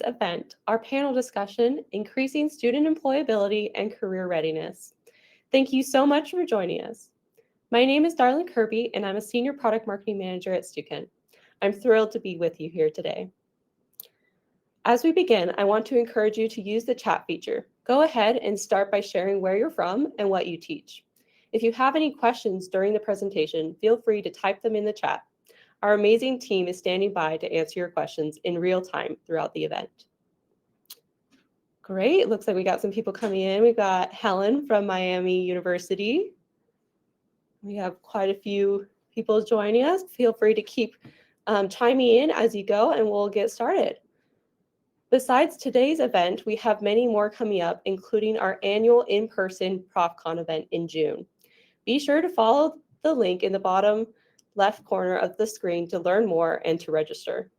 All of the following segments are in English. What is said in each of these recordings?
event, our panel discussion, Increasing Student Employability and Career Readiness. Thank you so much for joining us. My name is Darlene Kirby, and I'm a Senior Product Marketing Manager at Stukent. I'm thrilled to be with you here today. As we begin, I want to encourage you to use the chat feature. Go ahead and start by sharing where you're from and what you teach. If you have any questions during the presentation, feel free to type them in the chat. Our amazing team is standing by to answer your questions in real time throughout the event. Great, looks like we got some people coming in. We've got Helen from Miami University. We have quite a few people joining us. Feel free to keep chiming in as you go, and we'll get started. Besides today's event, we have many more coming up, including our annual in-person ProfCon event in June. Be sure to follow the link in the bottom left corner of the screen to learn more and to register.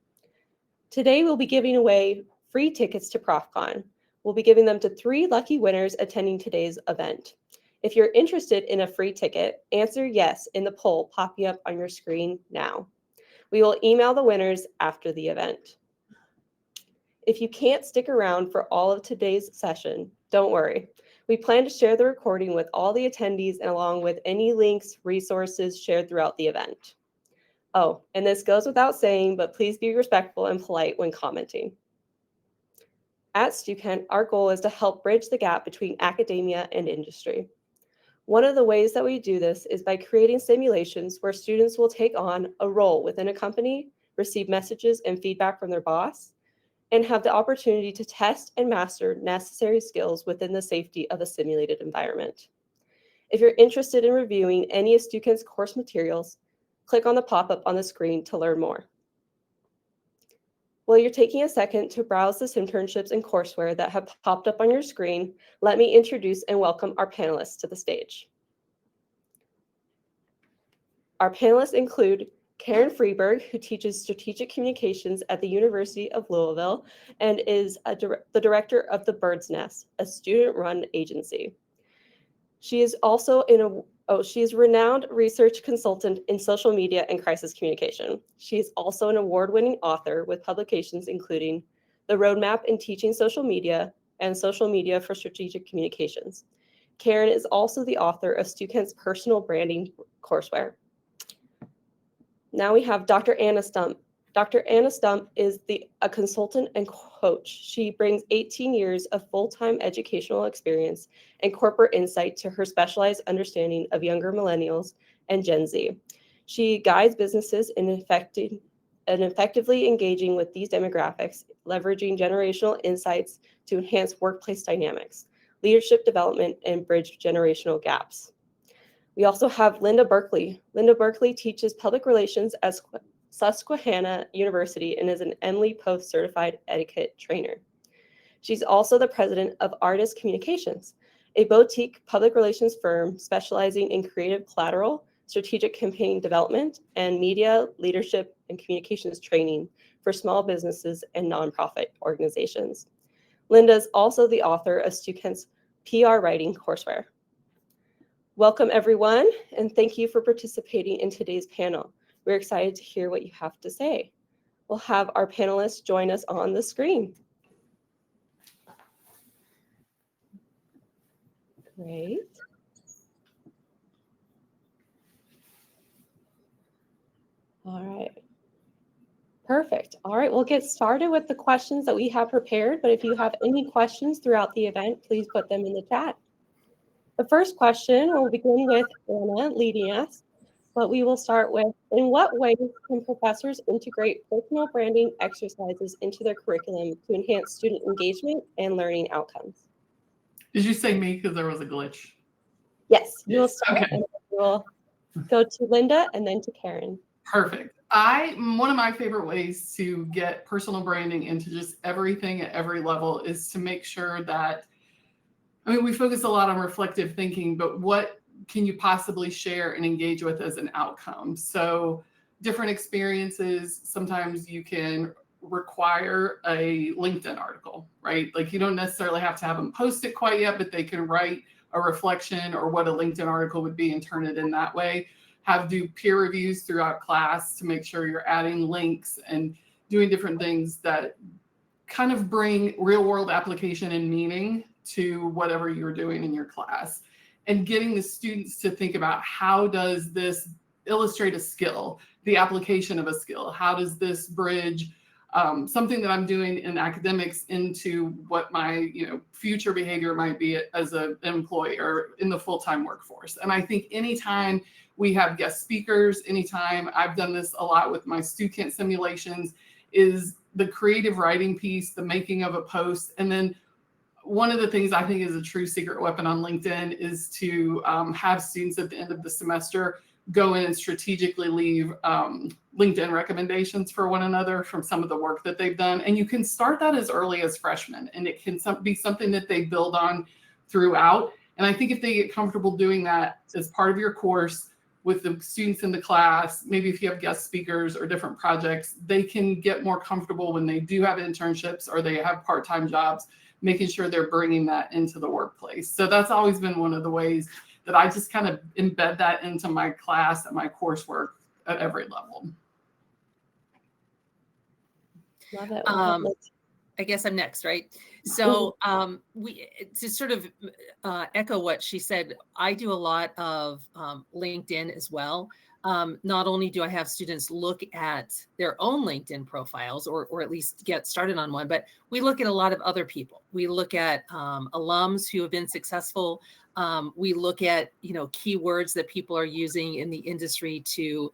Today, we'll be giving away free tickets to ProfCon. We'll be giving them to 3 lucky winners attending today's event. If you're interested in a free ticket, answer yes in the poll popping up on your screen now. We will email the winners after the event. If you can't stick around for all of today's session, don't worry. We plan to share the recording with all the attendees and along with any links, resources shared throughout the event. Oh, and this goes without saying, but please be respectful and polite when commenting. At Stukent, our goal is to help bridge the gap between academia and industry. One of the ways that we do this is by creating simulations where students will take on a role within a company, receive messages and feedback from their boss, and have the opportunity to test and master necessary skills within the safety of a simulated environment. If you're interested in reviewing any of Stukent's course materials, click on the pop-up on the screen to learn more. While you're taking a second to browse the Simternships and courseware that have popped up on your screen, let me introduce and welcome our panelists to the stage. Our panelists include Karen Freeberg, who teaches strategic communications at the University of Louisville and is the director of the Bird's Nest, a student-run agency. She is also she is a renowned research consultant in social media and crisis communication. She is also an award-winning author with publications including The Roadmap in Teaching Social Media and Social Media for Strategic Communications. Karen is also the author of Stukent's personal branding courseware. Now we have Dr. Anna Stump. Dr. Anna Stump is a consultant and coach. She brings 18 years of full-time educational experience and corporate insight to her specialized understanding of younger millennials and Gen Z. She guides businesses in effectively engaging with these demographics, leveraging generational insights to enhance workplace dynamics, leadership development, and bridge generational gaps. We also have Linda Berkeley. Linda Berkeley teaches public relations at Susquehanna University and is an Emily Post certified etiquette trainer. She's also the president of Artist Communications, a boutique public relations firm specializing in creative collateral, strategic campaign development, and media, leadership, and communications training for small businesses and nonprofit organizations. Linda is also the author of Stukent's PR writing courseware. Welcome, everyone, and thank you for participating in today's panel. We're excited to hear what you have to say. We'll have our panelists join us on the screen. Great. All right. Perfect. All right, we'll get started with the questions that we have prepared, but if you have any questions throughout the event, please put them in the chat. The first question will begin with Anna leading us, but we will start with, in what ways can professors integrate personal branding exercises into their curriculum to enhance student engagement and learning outcomes? Did you say me because there was a glitch? Yes, we'll start and we'll go to Linda and then to Karen. Perfect. One of my favorite ways to get personal branding into just everything at every level is to make sure that, we focus a lot on reflective thinking, but what can you possibly share and engage with as an outcome? So different experiences, sometimes you can require a LinkedIn article, right? Like you don't necessarily have to have them post it quite yet, but they can write a reflection or what a LinkedIn article would be and turn it in that way. Do peer reviews throughout class to make sure you're adding links and doing different things that kind of bring real world application and meaning to whatever you're doing in your class, and getting the students to think about, how does this illustrate a skill, the application of a skill? How does this bridge something that I'm doing in academics into what my future behavior might be as an employee or in the full-time workforce? And I think anytime we have guest speakers, anytime, I've done this a lot with my Stukent simulations, is the creative writing piece, the making of a post. And then one of the things I think is a true secret weapon on LinkedIn is to have students at the end of the semester go in and strategically leave LinkedIn recommendations for one another from some of the work that they've done. And you can start that as early as freshmen, and it can be something that they build on throughout. And I think if they get comfortable doing that as part of your course with the students in the class, maybe if you have guest speakers or different projects, they can get more comfortable when they do have internships or they have part-time jobs, making sure they're bringing that into the workplace. So that's always been one of the ways that I just kind of embed that into my class and my coursework at every level. Love it. I guess I'm next, right? So to sort of echo what she said, I do a lot of LinkedIn as well. Not only do I have students look at their own LinkedIn profiles or at least get started on one, but we look at a lot of other people. We look at alums who have been successful. We look at, keywords that people are using in the industry to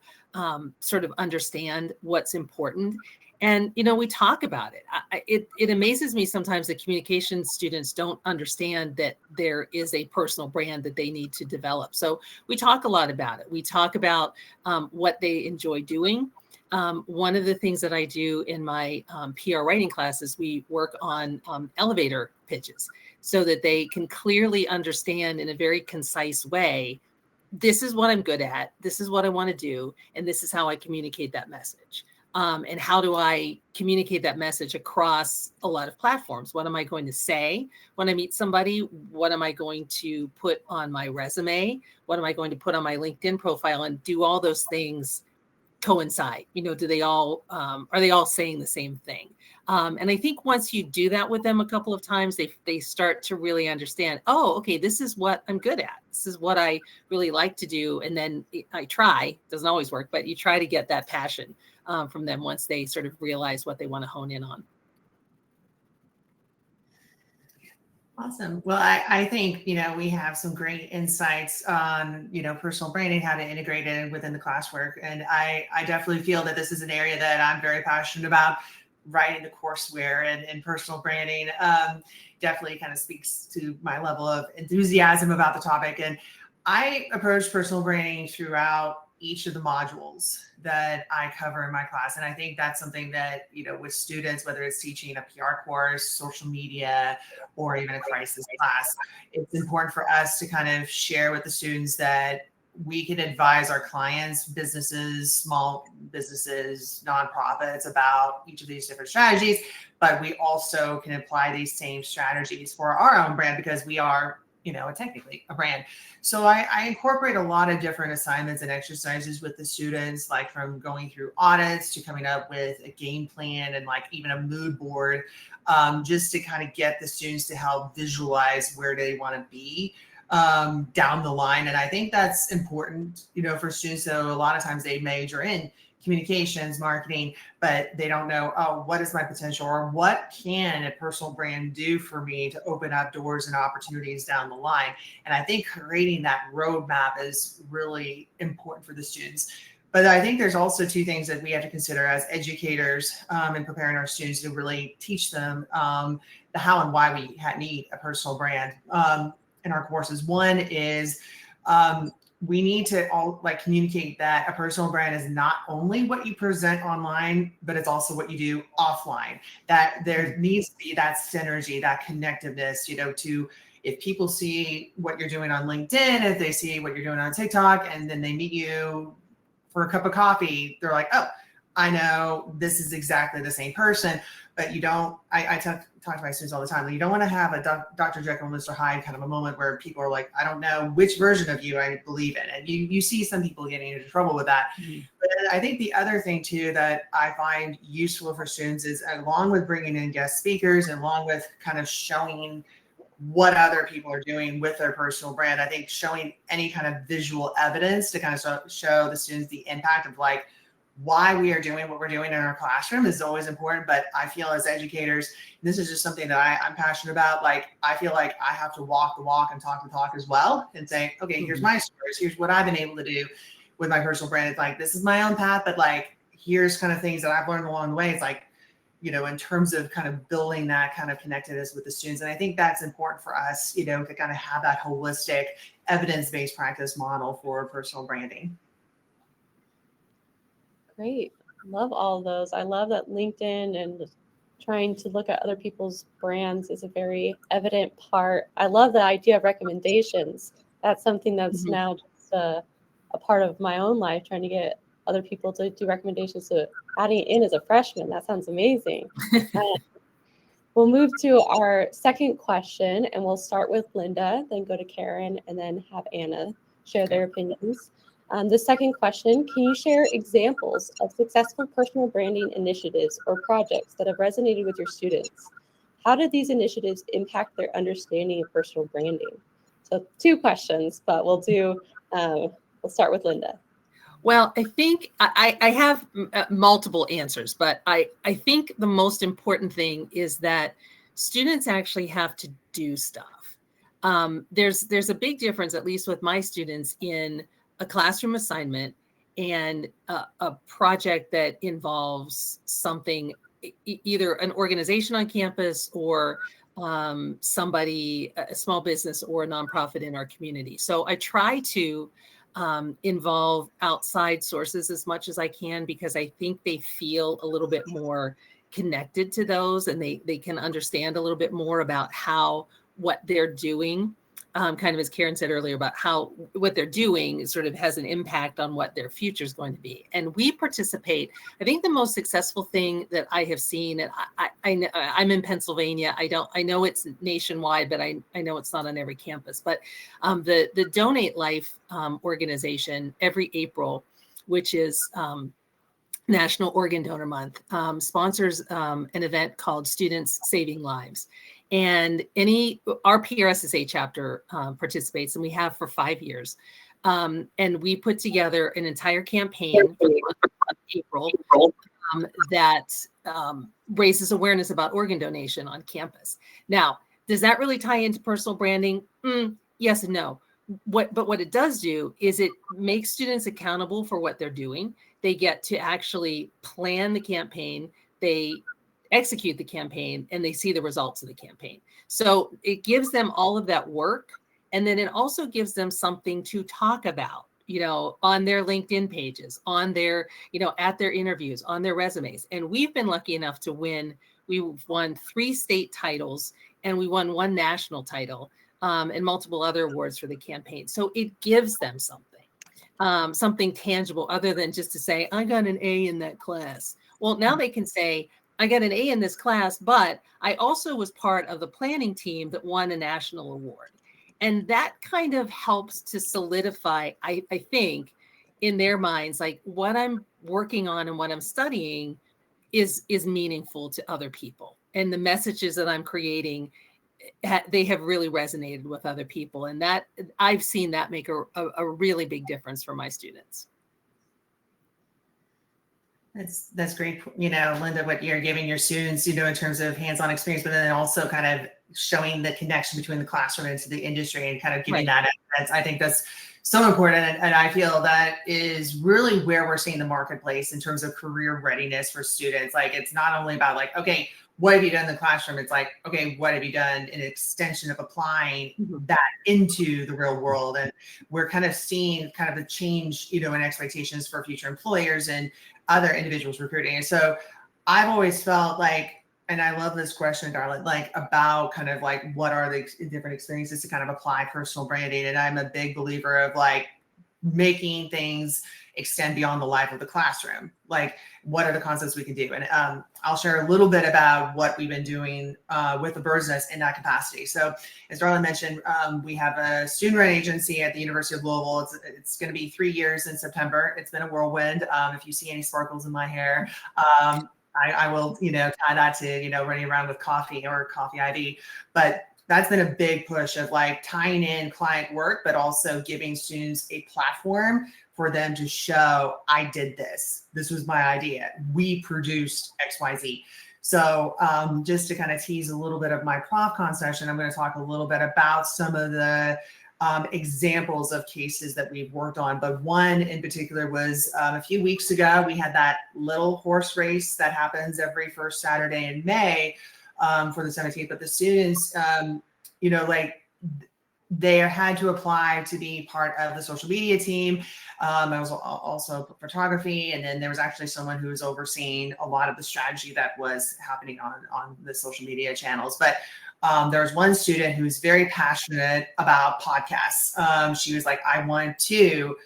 sort of understand what's important. And, we talk about it. It amazes me sometimes that communication students don't understand that there is a personal brand that they need to develop. So we talk a lot about it. We talk about what they enjoy doing. One of the things that I do in my PR writing classes, we work on elevator pitches so that they can clearly understand in a very concise way, this is what I'm good at, this is what I want to do, and this is how I communicate that message. And how do I communicate that message across a lot of platforms? What am I going to say when I meet somebody? What am I going to put on my resume? What am I going to put on my LinkedIn profile? And do all those things coincide? Do they all, are they all saying the same thing? And I think once you do that with them a couple of times, they start to really understand, oh, okay, this is what I'm good at. This is what I really like to do. And then I try, doesn't always work, but you try to get that passion from them once they sort of realize what they want to hone in on. Awesome. Well, I think, we have some great insights on, personal branding, how to integrate it within the classwork. And I definitely feel that this is an area that I'm very passionate about. Writing the courseware and personal branding definitely kind of speaks to my level of enthusiasm about the topic. And I approach personal branding throughout each of the modules that I cover in my class. And I think that's something that, with students, whether it's teaching a PR course, social media, or even a crisis class, it's important for us to kind of share with the students that we can advise our clients, businesses, small businesses, nonprofits about each of these different strategies, but we also can apply these same strategies for our own brand because we are technically a brand. So I incorporate a lot of different assignments and exercises with the students, like from going through audits to coming up with a game plan and like even a mood board, just to kind of get the students to help visualize where they want to be down the line. And I think that's important, for students. So a lot of times they major in communications, marketing, but they don't know, oh, what is my potential, or what can a personal brand do for me to open up doors and opportunities down the line? And I think creating that roadmap is really important for the students. But I think there's also two things that we have to consider as educators in preparing our students to really teach them the how and why we need a personal brand in our courses. One is we need to all communicate that a personal brand is not only what you present online, but it's also what you do offline. That there needs to be that synergy, that connectiveness, to, if people see what you're doing on LinkedIn, if they see what you're doing on TikTok, and then they meet you for a cup of coffee, they're like, oh, I know this is exactly the same person, but you don't, I talk to my students all the time, like, you don't want to have a Dr. Jekyll and Mr. Hyde kind of a moment where people are like, I don't know which version of you I believe in. And you see some people getting into trouble with that. Mm-hmm. But I think the other thing too that I find useful for students is, along with bringing in guest speakers and along with kind of showing what other people are doing with their personal brand, I think showing any kind of visual evidence to kind of show the students the impact of like why we are doing what we're doing in our classroom is always important. But I feel as educators, this is just something that I'm passionate about. Like, I feel like I have to walk the walk and talk the talk as well, and say, okay, here's my stories. Here's what I've been able to do with my personal brand. It's like, this is my own path, but like, here's kind of things that I've learned along the way. It's like, you know, in terms of kind of building that kind of connectedness with the students. And I think that's important for us, you know, to kind of have that holistic evidence-based practice model for personal branding. Great. Love all of those. I love that LinkedIn and trying to look at other people's brands is a very evident part. I love the idea of recommendations. That's something that's now just a part of my own life, trying to get other people to do recommendations. So adding it in as a freshman, that sounds amazing. We'll move to our second question, and we'll start with Linda, then go to Karen, and then have Anna share their opinions. The second question, can you share examples of successful personal branding initiatives or projects that have resonated with your students? How did these initiatives impact their understanding of personal branding? So 2 questions, but we'll start with Linda. Well, I think I have multiple answers, but I think the most important thing is that students actually have to do stuff. There's a big difference, at least with my students, in a classroom assignment and a project that involves something, either an organization on campus or somebody, a small business or a nonprofit in our community. So I try to involve outside sources as much as I can, because I think they feel a little bit more connected to those, and they can understand a little bit more about how what they're doing, kind of as Karen said earlier, about how what they're doing sort of has an impact on what their future is going to be. And we participate. I think the most successful thing that I have seen, and I'm in Pennsylvania. I know it's nationwide, but I know it's not on every campus. But the Donate Life organization every April, which is National Organ Donor Month, sponsors an event called Students Saving Lives. And our PRSSA chapter participates, and we have for 5 years. And we put together an entire campaign for April that raises awareness about organ donation on campus. Now, does that really tie into personal branding? Yes and no. But what it does do is it makes students accountable for what they're doing. They get to actually plan the campaign. They execute the campaign, and they see the results of the campaign. So it gives them all of that work. And then it also gives them something to talk about, you know, on their LinkedIn pages, on their, you know, at their interviews, on their resumes. And we've been lucky enough to win. We've won 3 state titles, and we won 1 national title, and multiple other awards for the campaign. So it gives them something tangible, other than just to say, I got an A in that class. Well, now they can say, I got an A in this class, but I also was part of the planning team that won a national award. And that kind of helps to solidify, I think, in their minds, like what I'm working on and what I'm studying is meaningful to other people. And the messages that I'm creating, they have really resonated with other people. And that I've seen that make a really big difference for my students. That's great. You know, Linda, what you're giving your students, you know, in terms of hands-on experience, but then also kind of showing the connection between the classroom and to the industry, and kind of giving that evidence. I think that's so important. And I feel that is really where we're seeing the marketplace in terms of career readiness for students. Like, it's not only about like, okay, what have you done in the classroom? It's like, okay, what have you done in extension of applying that into the real world? And we're kind of seeing kind of a change, you know, in expectations for future employers and other individuals recruiting. And so I've always felt like, and I love this question, Darla, like about kind of like, what are the different experiences to kind of apply personal branding? And I'm a big believer of like making things extend beyond the life of the classroom. Like, what are the concepts we can do? And I'll share a little bit about what we've been doing with the Bird's Nest in that capacity. So as Darla mentioned, we have a student-run agency at the University of Louisville. It's going to be 3 years in September. It's been a whirlwind. If you see any sparkles in my hair, I will, tie that to, running around with coffee or coffee IV. But that's been a big push of like tying in client work, but also giving students a platform for them to show, I did this. This was my idea. We produced XYZ. So just to kind of tease a little bit of my ProfCon session, I'm going to talk a little bit about some of the examples of cases that we've worked on. But one in particular was a few weeks ago, we had that little horse race that happens every first Saturday in May for the 17th. But the students, they had to apply to be part of the social media team. I was also photography. And then there was actually someone who was overseeing a lot of the strategy that was happening on the social media channels. But there was one student who was very passionate about podcasts. She was like, I want to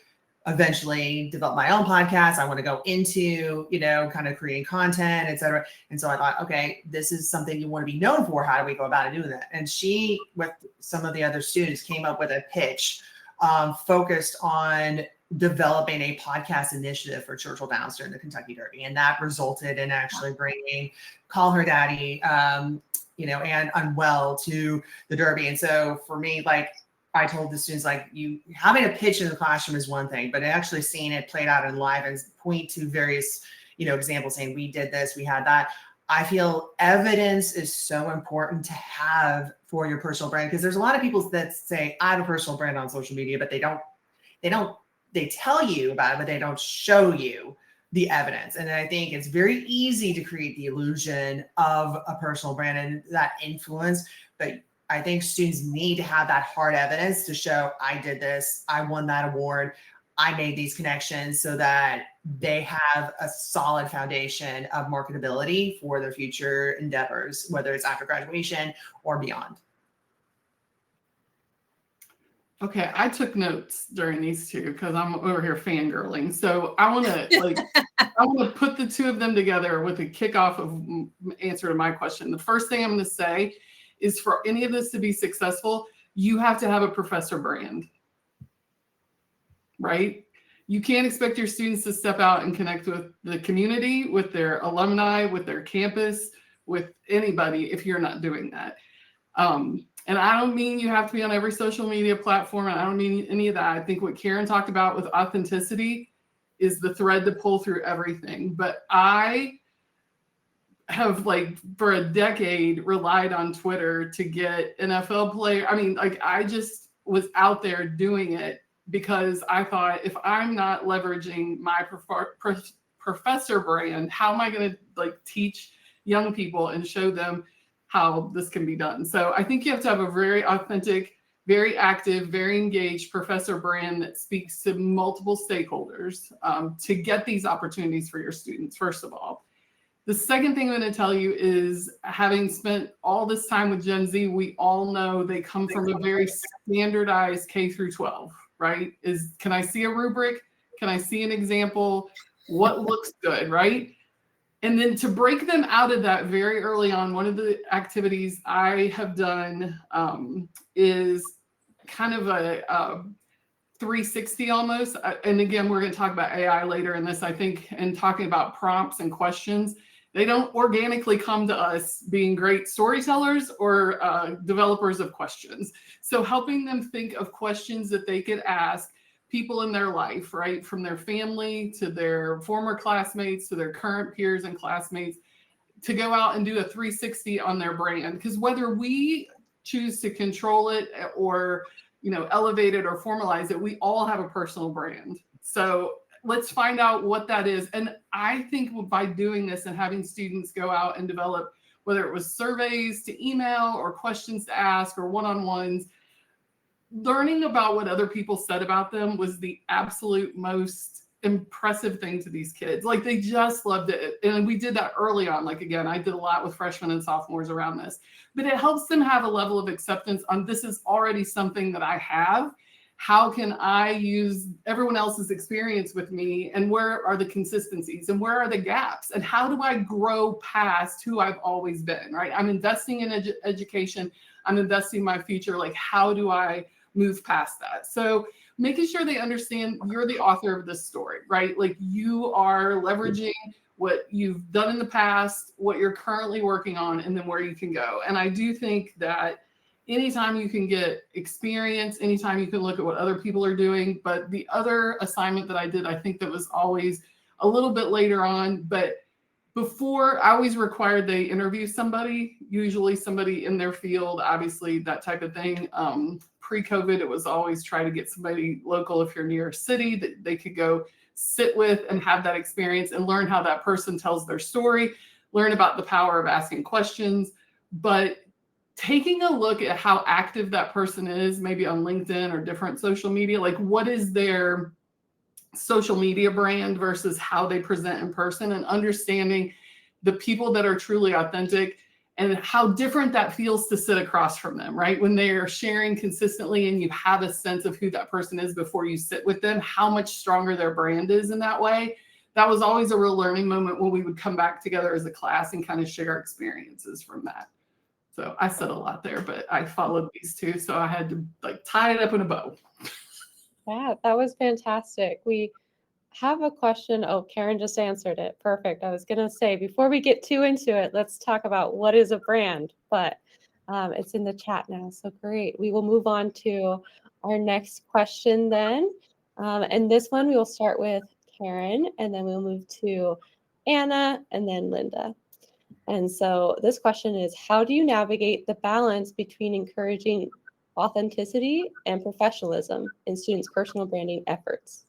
eventually develop my own podcast. I want to go into, kind of creating content, et cetera. And so I thought, okay, this is something you want to be known for. How do we go about doing that? And she, with some of the other students, came up with a pitch focused on developing a podcast initiative for Churchill Downs during the Kentucky Derby. And that resulted in actually bringing Call Her Daddy, and Unwell to the Derby. And so for me, like, I told the students, like, you having a pitch in the classroom is one thing, but actually seeing it played out in live and point to various, examples saying we did this, we had that. I feel evidence is so important to have for your personal brand, because there's a lot of people that say, I have a personal brand on social media, but they tell you about it, but they don't show you the evidence. And I think it's very easy to create the illusion of a personal brand and that influence, but I think students need to have that hard evidence to show, I did this, I won that award, I made these connections, so that they have a solid foundation of marketability for their future endeavors, whether it's after graduation or beyond. Okay, I took notes during these two because I'm over here fangirling. So I want to put the two of them together with a kickoff of answer to my question. The first thing I'm going to say is, for any of this to be successful, you have to have a professor brand, right? You can't expect your students to step out and connect with the community, with their alumni, with their campus, with anybody if you're not doing that. And I don't mean you have to be on every social media platform. And I don't mean any of that. I think what Karen talked about with authenticity is the thread to pull through everything. But I have, like, for a decade relied on Twitter to get NFL player. I mean, like, I just was out there doing it because I thought, if I'm not leveraging my professor brand, how am I going to, like, teach young people and show them how this can be done? So I think you have to have a very authentic, very active, very engaged professor brand that speaks to multiple stakeholders to get these opportunities for your students, first of all. The second thing I'm going to tell you is, having spent all this time with Gen Z, we all know they come from a very standardized K through 12, right? Can I see a rubric? Can I see an example? What looks good, right? And then to break them out of that very early on, one of the activities I have done is kind of a 360 almost. And again, we're going to talk about AI later in this, I think, and talking about prompts and questions. They don't organically come to us being great storytellers or developers of questions. So helping them think of questions that they could ask people in their life, right? From their family to their former classmates to their current peers and classmates, to go out and do a 360 on their brand. Because whether we choose to control it or, elevate it or formalize it, we all have a personal brand. So let's find out what that is. And I think by doing this and having students go out and develop, whether it was surveys to email or questions to ask or one-on-ones, learning about what other people said about them was the absolute most impressive thing to these kids. Like, they just loved it. And we did that early on. Like, again, I did a lot with freshmen and sophomores around this, but it helps them have a level of acceptance on, this is already something that I have. how can I use everyone else's experience with me, and where are the consistencies and where are the gaps, and how do I grow past who I've always been, right? I'm investing in education. I'm investing in my future. Like, how do I move past that? So making sure they understand you're the author of this story, right? Like, you are leveraging what you've done in the past, what you're currently working on, and then where you can go. And I do think that anytime you can get experience, anytime you can look at what other people are doing. But the other assignment that I did, I think that was always a little bit later on, but before, I always required they interview somebody, usually somebody in their field, obviously that type of thing. Pre-COVID, it was always try to get somebody local if you're near a city that they could go sit with and have that experience and learn how that person tells their story, learn about the power of asking questions. But taking a look at how active that person is, maybe on LinkedIn or different social media, like what is their social media brand versus how they present in person, and understanding the people that are truly authentic and how different that feels to sit across from them, right? When they are sharing consistently and you have a sense of who that person is before you sit with them, how much stronger their brand is in that way. That was always a real learning moment when we would come back together as a class and kind of share experiences from that. So I said a lot there, but I followed these two, so I had to like tie it up in a bow. Yeah, that was fantastic. We have a question. Oh, Karen just answered it. Perfect. I was going to say, before we get too into it, let's talk about what is a brand, but it's in the chat now. So great. We will move on to our next question then. And this one, we will start with Karen, and then we'll move to Anna and then Linda. And so this question is, how do you navigate the balance between encouraging authenticity and professionalism in students' personal branding efforts?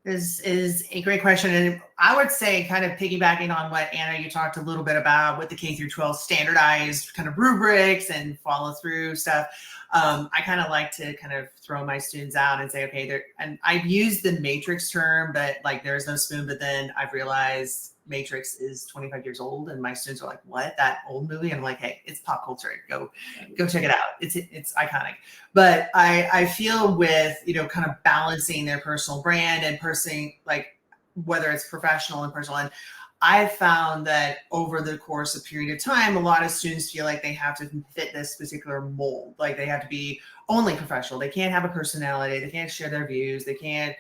This is a great question. And I would say, kind of piggybacking on what Anna, you talked a little bit about with the K through 12 standardized kind of rubrics and follow through stuff. I kind of like to kind of throw my students out and say, okay, and I've used the matrix term, but like there's no spoon, but then I've realized Matrix is 25 years old, and my students are like, what, that old movie? And I'm like, hey, it's pop culture. Go check it out. It's iconic. But I feel with, kind of balancing their personal brand and like whether it's professional and personal. And I've found that over the course of period of time, a lot of students feel like they have to fit this particular mold. Like they have to be only professional. They can't have a personality. They can't share their views. They can't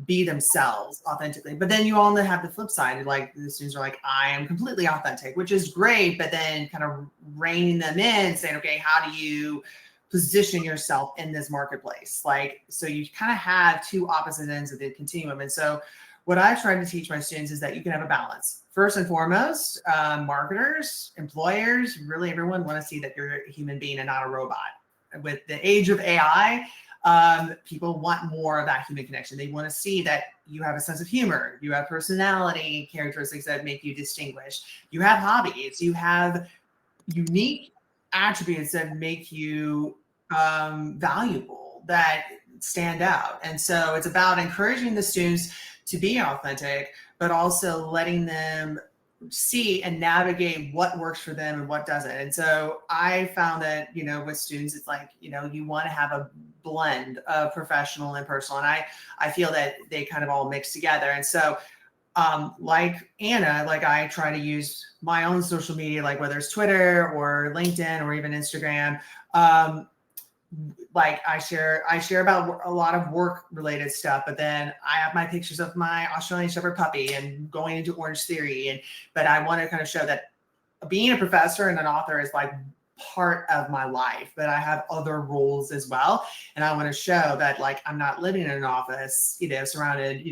be themselves authentically. But then you all have the flip side. Like the students are like, I am completely authentic, which is great. But then kind of reining them in, saying, okay, how do you position yourself in this marketplace? Like, so you kind of have two opposite ends of the continuum. And so what I try to teach my students is that you can have a balance. First and foremost, marketers, employers, really everyone want to see that you're a human being and not a robot. With the age of AI, people want more of that human connection. They want to see that you have a sense of humor, you have personality characteristics that make you distinguished, you have hobbies, you have unique attributes that make you valuable, that stand out. And so it's about encouraging the students to be authentic, but also letting them see and navigate what works for them and what doesn't. And so I found that, with students, it's like, you want to have a blend of professional and personal. And I feel that they kind of all mix together. And so like Anna, like I try to use my own social media, like whether it's Twitter or LinkedIn or even Instagram, like I share about a lot of work related stuff, but then I have my pictures of my Australian Shepherd puppy and going into Orange Theory. But I want to kind of show that being a professor and an author is like part of my life, but I have other roles as well. And I want to show that like, I'm not living in an office, surrounded,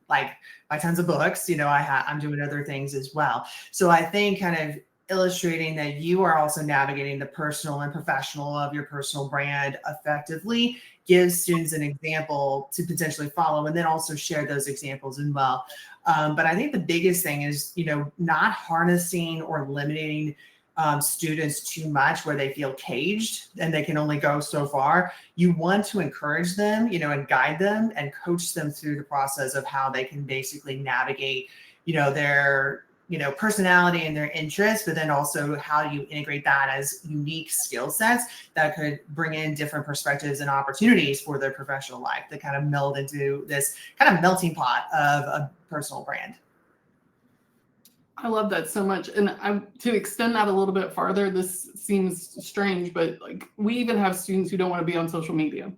like by tons of books, I'm doing other things as well. So I think kind of illustrating that you are also navigating the personal and professional of your personal brand effectively gives students an example to potentially follow, and then also share those examples as well. But I think the biggest thing is, not harnessing or limiting students too much where they feel caged and they can only go so far. You want to encourage them, and guide them and coach them through the process of how they can basically navigate, their personality and their interests, but then also how do you integrate that as unique skill sets that could bring in different perspectives and opportunities for their professional life that kind of meld into this kind of melting pot of a personal brand. I love that so much. And to extend that a little bit farther, this seems strange, but like we even have students who don't want to be on social media.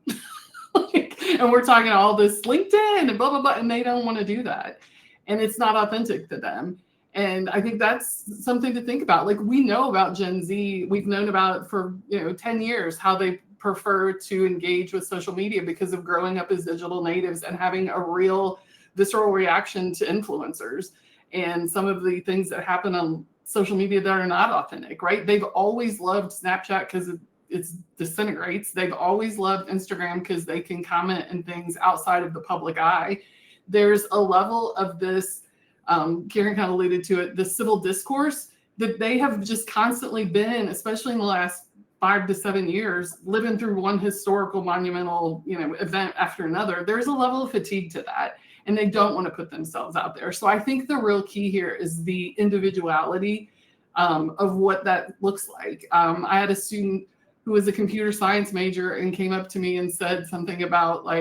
And we're talking all this LinkedIn and blah, blah, blah, and they don't want to do that. And it's not authentic to them. And I think that's something to think about. Like we know about Gen Z, we've known about it for 10 years, how they prefer to engage with social media because of growing up as digital natives and having a real visceral reaction to influencers and some of the things that happen on social media that are not authentic, right? They've always loved Snapchat because it disintegrates. They've always loved Instagram because they can comment and things outside of the public eye. There's a level of this, Karen kind of alluded to it, the civil discourse that they have just constantly been, especially in the last 5 to 7 years, living through one historical monumental, event after another. There's a level of fatigue to that. And they don't want to put themselves out there. So I think the real key here is the individuality of what that looks like. I had a student who was a computer science major and came up to me and said something about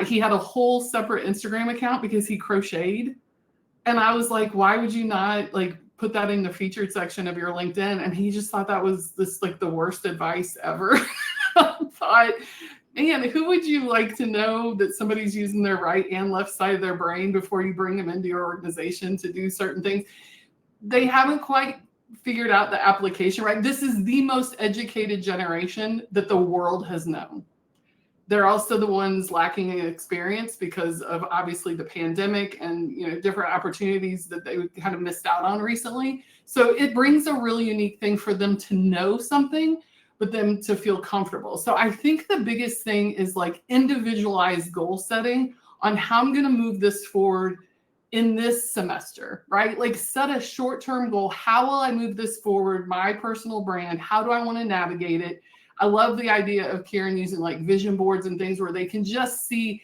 he had a whole separate Instagram account because he crocheted. And I was like, why would you not put that in the featured section of your LinkedIn? And he just thought that was the worst advice ever. I thought, man, who would you like to know that somebody's using their right and left side of their brain before you bring them into your organization to do certain things? They haven't quite figured out the application, right? This is the most educated generation that the world has known. They're also the ones lacking in experience because of obviously the pandemic and different opportunities that they kind of missed out on recently. So it brings a really unique thing for them to know something, but them to feel comfortable. So I think the biggest thing is individualized goal setting on how I'm going to move this forward in this semester, right? Set a short-term goal. How will I move this forward? My personal brand, how do I want to navigate it? I love the idea of Karen using vision boards and things where they can just see,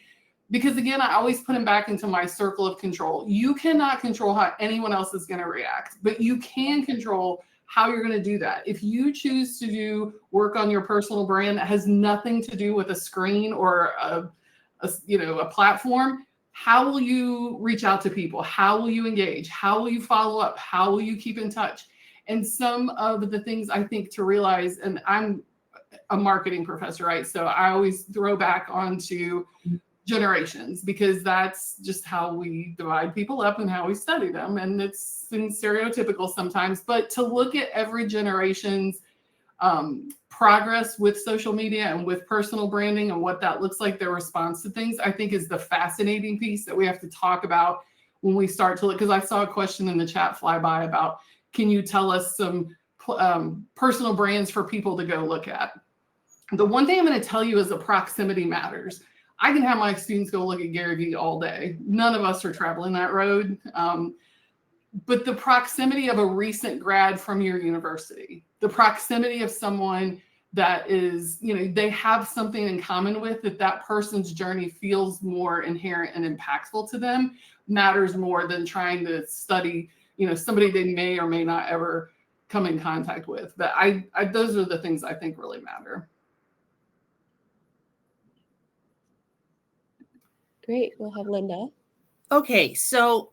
because again, I always put them back into my circle of control. You cannot control how anyone else is going to react, but you can control how you're going to do that. If you choose to do work on your personal brand that has nothing to do with a screen or a platform, how will you reach out to people? How will you engage? How will you follow up? How will you keep in touch? And some of the things I think to realize, and I'm a marketing professor, right? So I always throw back onto generations because that's just how we divide people up and how we study them. And it's stereotypical sometimes, but to look at every generation's progress with social media and with personal branding and what that looks like, their response to things, I think is the fascinating piece that we have to talk about when we start to look, because I saw a question in the chat fly by about, can you tell us some personal brands for people to go look at? The one thing I'm going to tell you is the proximity matters. I can have my students go look at Gary Vee all day. None of us are traveling that road. But the proximity of a recent grad from your university, the proximity of someone that is, they have something in common with that person's journey feels more inherent and impactful to them, matters more than trying to study, somebody they may or may not ever come in contact with. But those are the things I think really matter. Great. We'll have Linda. Okay, so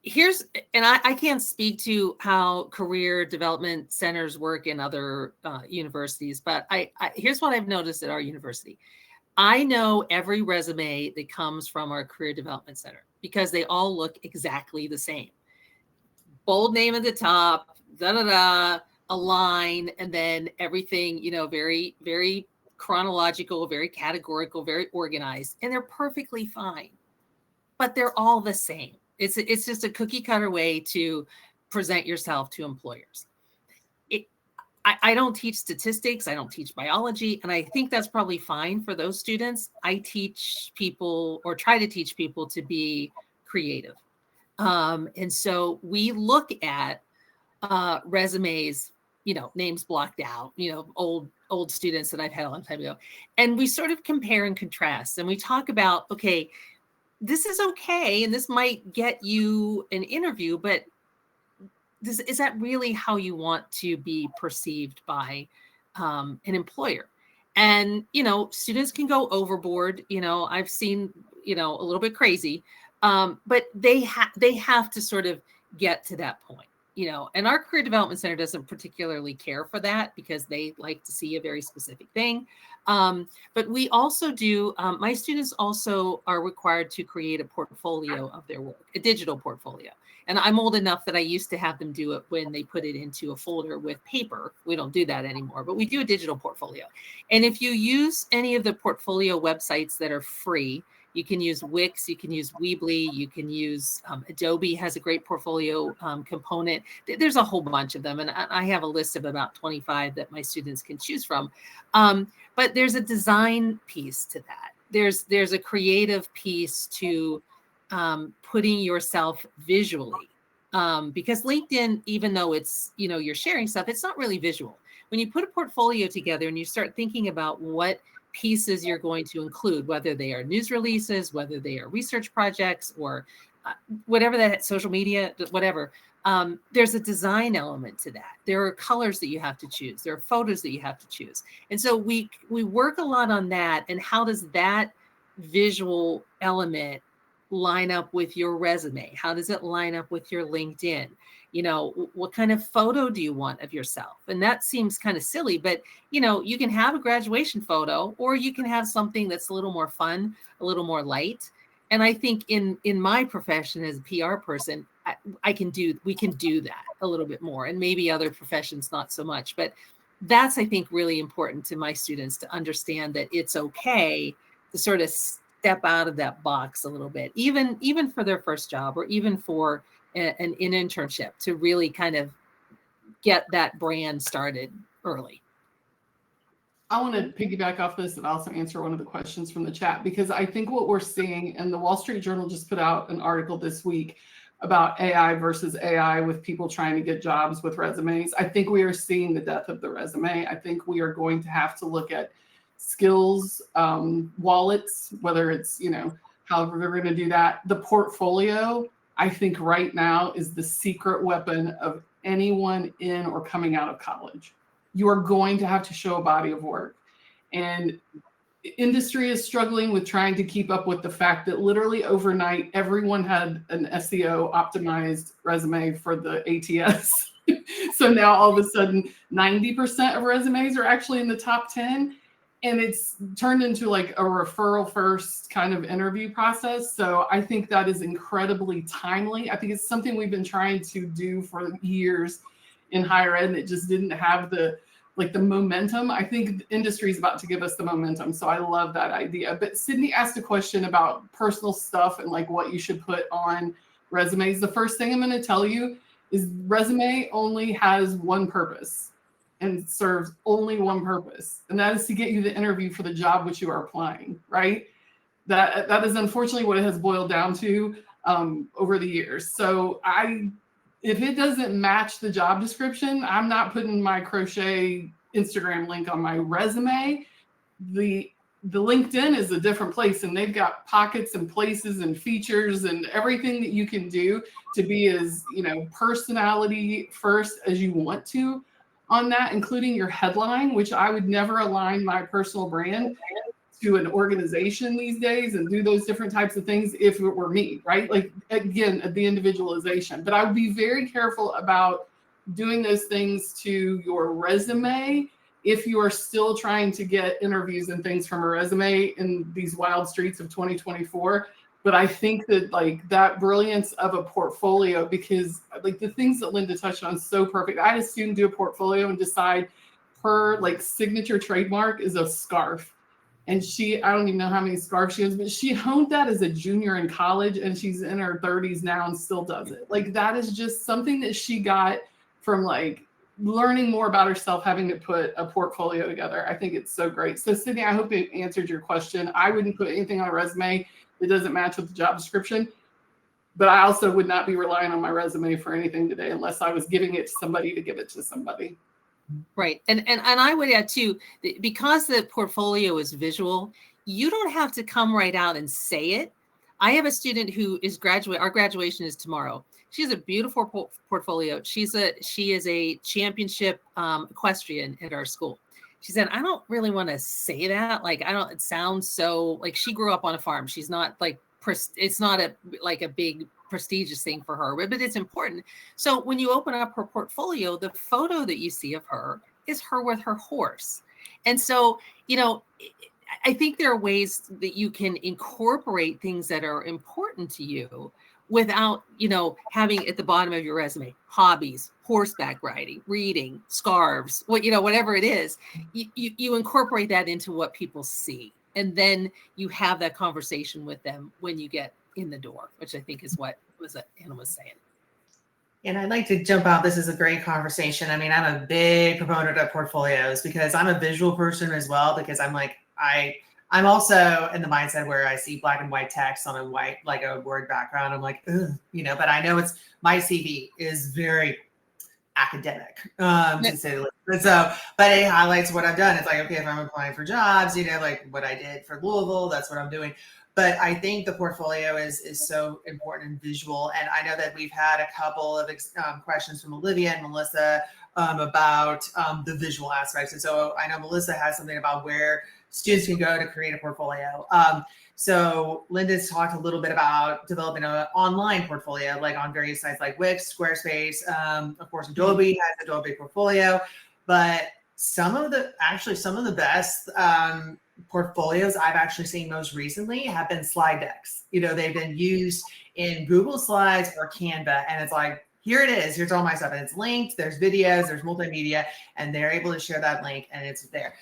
here's, and I can't speak to how career development centers work in other universities, but here's what I've noticed at our university. I know every resume that comes from our career development center because they all look exactly the same. Bold name at the top, a line, and then everything, very, very chronological, very categorical, very organized, and they're perfectly fine, but they're all the same. It's just a cookie cutter way to present yourself to employers. I don't teach statistics, I don't teach biology, and I think that's probably fine for those students. I teach people, or try to teach people, to be creative. And so we look at resumes, names blocked out, old students that I've had a long time ago. And we sort of compare and contrast, and we talk about, okay, this is okay, and this might get you an interview, but is that really how you want to be perceived by an employer? And, students can go overboard. I've seen, a little bit crazy, but they have to sort of get to that point, and our career development center doesn't particularly care for that because they like to see a very specific thing. But we also do, my students also are required to create a portfolio of their work, a digital portfolio. And I'm old enough that I used to have them do it when they put it into a folder with paper. We don't do that anymore, but we do a digital portfolio. And if you use any of the portfolio websites that are free, you can use Wix, you can use Weebly, you can use Adobe has a great portfolio component. There's a whole bunch of them. And I have a list of about 25 that my students can choose from. But there's a design piece to that. There's a creative piece to putting yourself visually, because LinkedIn, even though it's, you're sharing stuff, it's not really visual. When you put a portfolio together and you start thinking about what pieces you're going to include, whether they are news releases, whether they are research projects, or whatever that, social media, whatever, there's a design element to that. There are colors that you have to choose. There are photos that you have to choose. And so we work a lot on that. And how does that visual element line up with your resume? How does it line up with your LinkedIn? What kind of photo do you want of yourself? And that seems kind of silly, but you can have a graduation photo, or you can have something that's a little more fun, a little more light. And I think in my profession as a PR person, we can do that a little bit more, and maybe other professions not so much. But that's, I think, really important to my students to understand that it's okay to sort of step out of that box a little bit, even for their first job, or even for an internship, to really kind of get that brand started early. I want to piggyback off this and also answer one of the questions from the chat, because I think what we're seeing, and the Wall Street Journal just put out an article this week about AI versus AI with people trying to get jobs with resumes. I think we are seeing the death of the resume. I think we are going to have to look at skills, wallets, whether it's, however they're going to do that. The portfolio, I think right now, is the secret weapon of anyone in or coming out of college. You are going to have to show a body of work. And industry is struggling with trying to keep up with the fact that literally overnight, everyone had an SEO optimized resume for the ATS. So now all of a sudden, 90% of resumes are actually in the top 10. And it's turned into like a referral first kind of interview process. So I think that is incredibly timely. I think it's something we've been trying to do for years in higher ed, and it just didn't have the momentum. I think the industry is about to give us the momentum. So I love that idea. But Sydney asked a question about personal stuff and like what you should put on resumes. The first thing I'm going to tell you is resume only has one purpose, and serves only one purpose, and that is to get you the interview for the job which you are applying, right? That is unfortunately what it has boiled down to over the years. So if it doesn't match the job description, I'm not putting my crochet Instagram link on my resume. The LinkedIn is a different place, and they've got pockets and places and features and everything that you can do to be as, personality first as you want to on that, including your headline, which I would never align my personal brand to an organization these days and do those different types of things if it were me, right? Like, again, the individualization. But I would be very careful about doing those things to your resume if you are still trying to get interviews and things from a resume in these wild streets of 2024. But I think that like that brilliance of a portfolio, because like the things that Linda touched on is so perfect. I had a student do a portfolio and decide her like signature trademark is a scarf. And I don't even know how many scarves she has, but she honed that as a junior in college, and she's in her 30s now and still does it. Like that is just something that she got from like learning more about herself, having to put a portfolio together. I think it's so great. So Sydney, I hope it answered your question. I wouldn't put anything on a resume that doesn't match with the job description, but I also would not be relying on my resume for anything today unless I was giving it to somebody to give it to somebody. Right. And I would add too, because the portfolio is visual, you don't have to come right out and say it. I have a student who is our graduation is tomorrow. She has a beautiful portfolio. She is a championship equestrian at our school. She said, I don't really want to say that. Like, it sounds so like she grew up on a farm. She's not like, it's not a big prestigious thing for her, but it's important. So when you open up her portfolio, the photo that you see of her is her with her horse. And so, I think there are ways that you can incorporate things that are important to you without, having at the bottom of your resume, hobbies, horseback riding, reading, scarves, whatever it is, you incorporate that into what people see. And then you have that conversation with them when you get in the door, which I think is what Anna was saying. And I'd like to jump out. This is a great conversation. I mean, I'm a big proponent of portfolios because I'm a visual person as well, because I'm also in the mindset where I see black and white text on a white, like a Word background. I'm like, ugh, but I know my CV is very academic, to say the least. But it highlights what I've done. It's like, okay, if I'm applying for jobs, like what I did for Louisville, that's what I'm doing. But I think the portfolio is so important and visual. And I know that we've had a couple of questions from Olivia and Melissa about the visual aspects. And so I know Melissa has something about where students can go to create a portfolio. So Linda's talked a little bit about developing an online portfolio, like on various sites like Wix, Squarespace. Of course, Adobe has Adobe Portfolio, but some of the best portfolios I've actually seen most recently have been slide decks. They've been used in Google Slides or Canva, and it's like, here it is, here's all my stuff, and it's linked, there's videos, there's multimedia, and they're able to share that link, and it's there.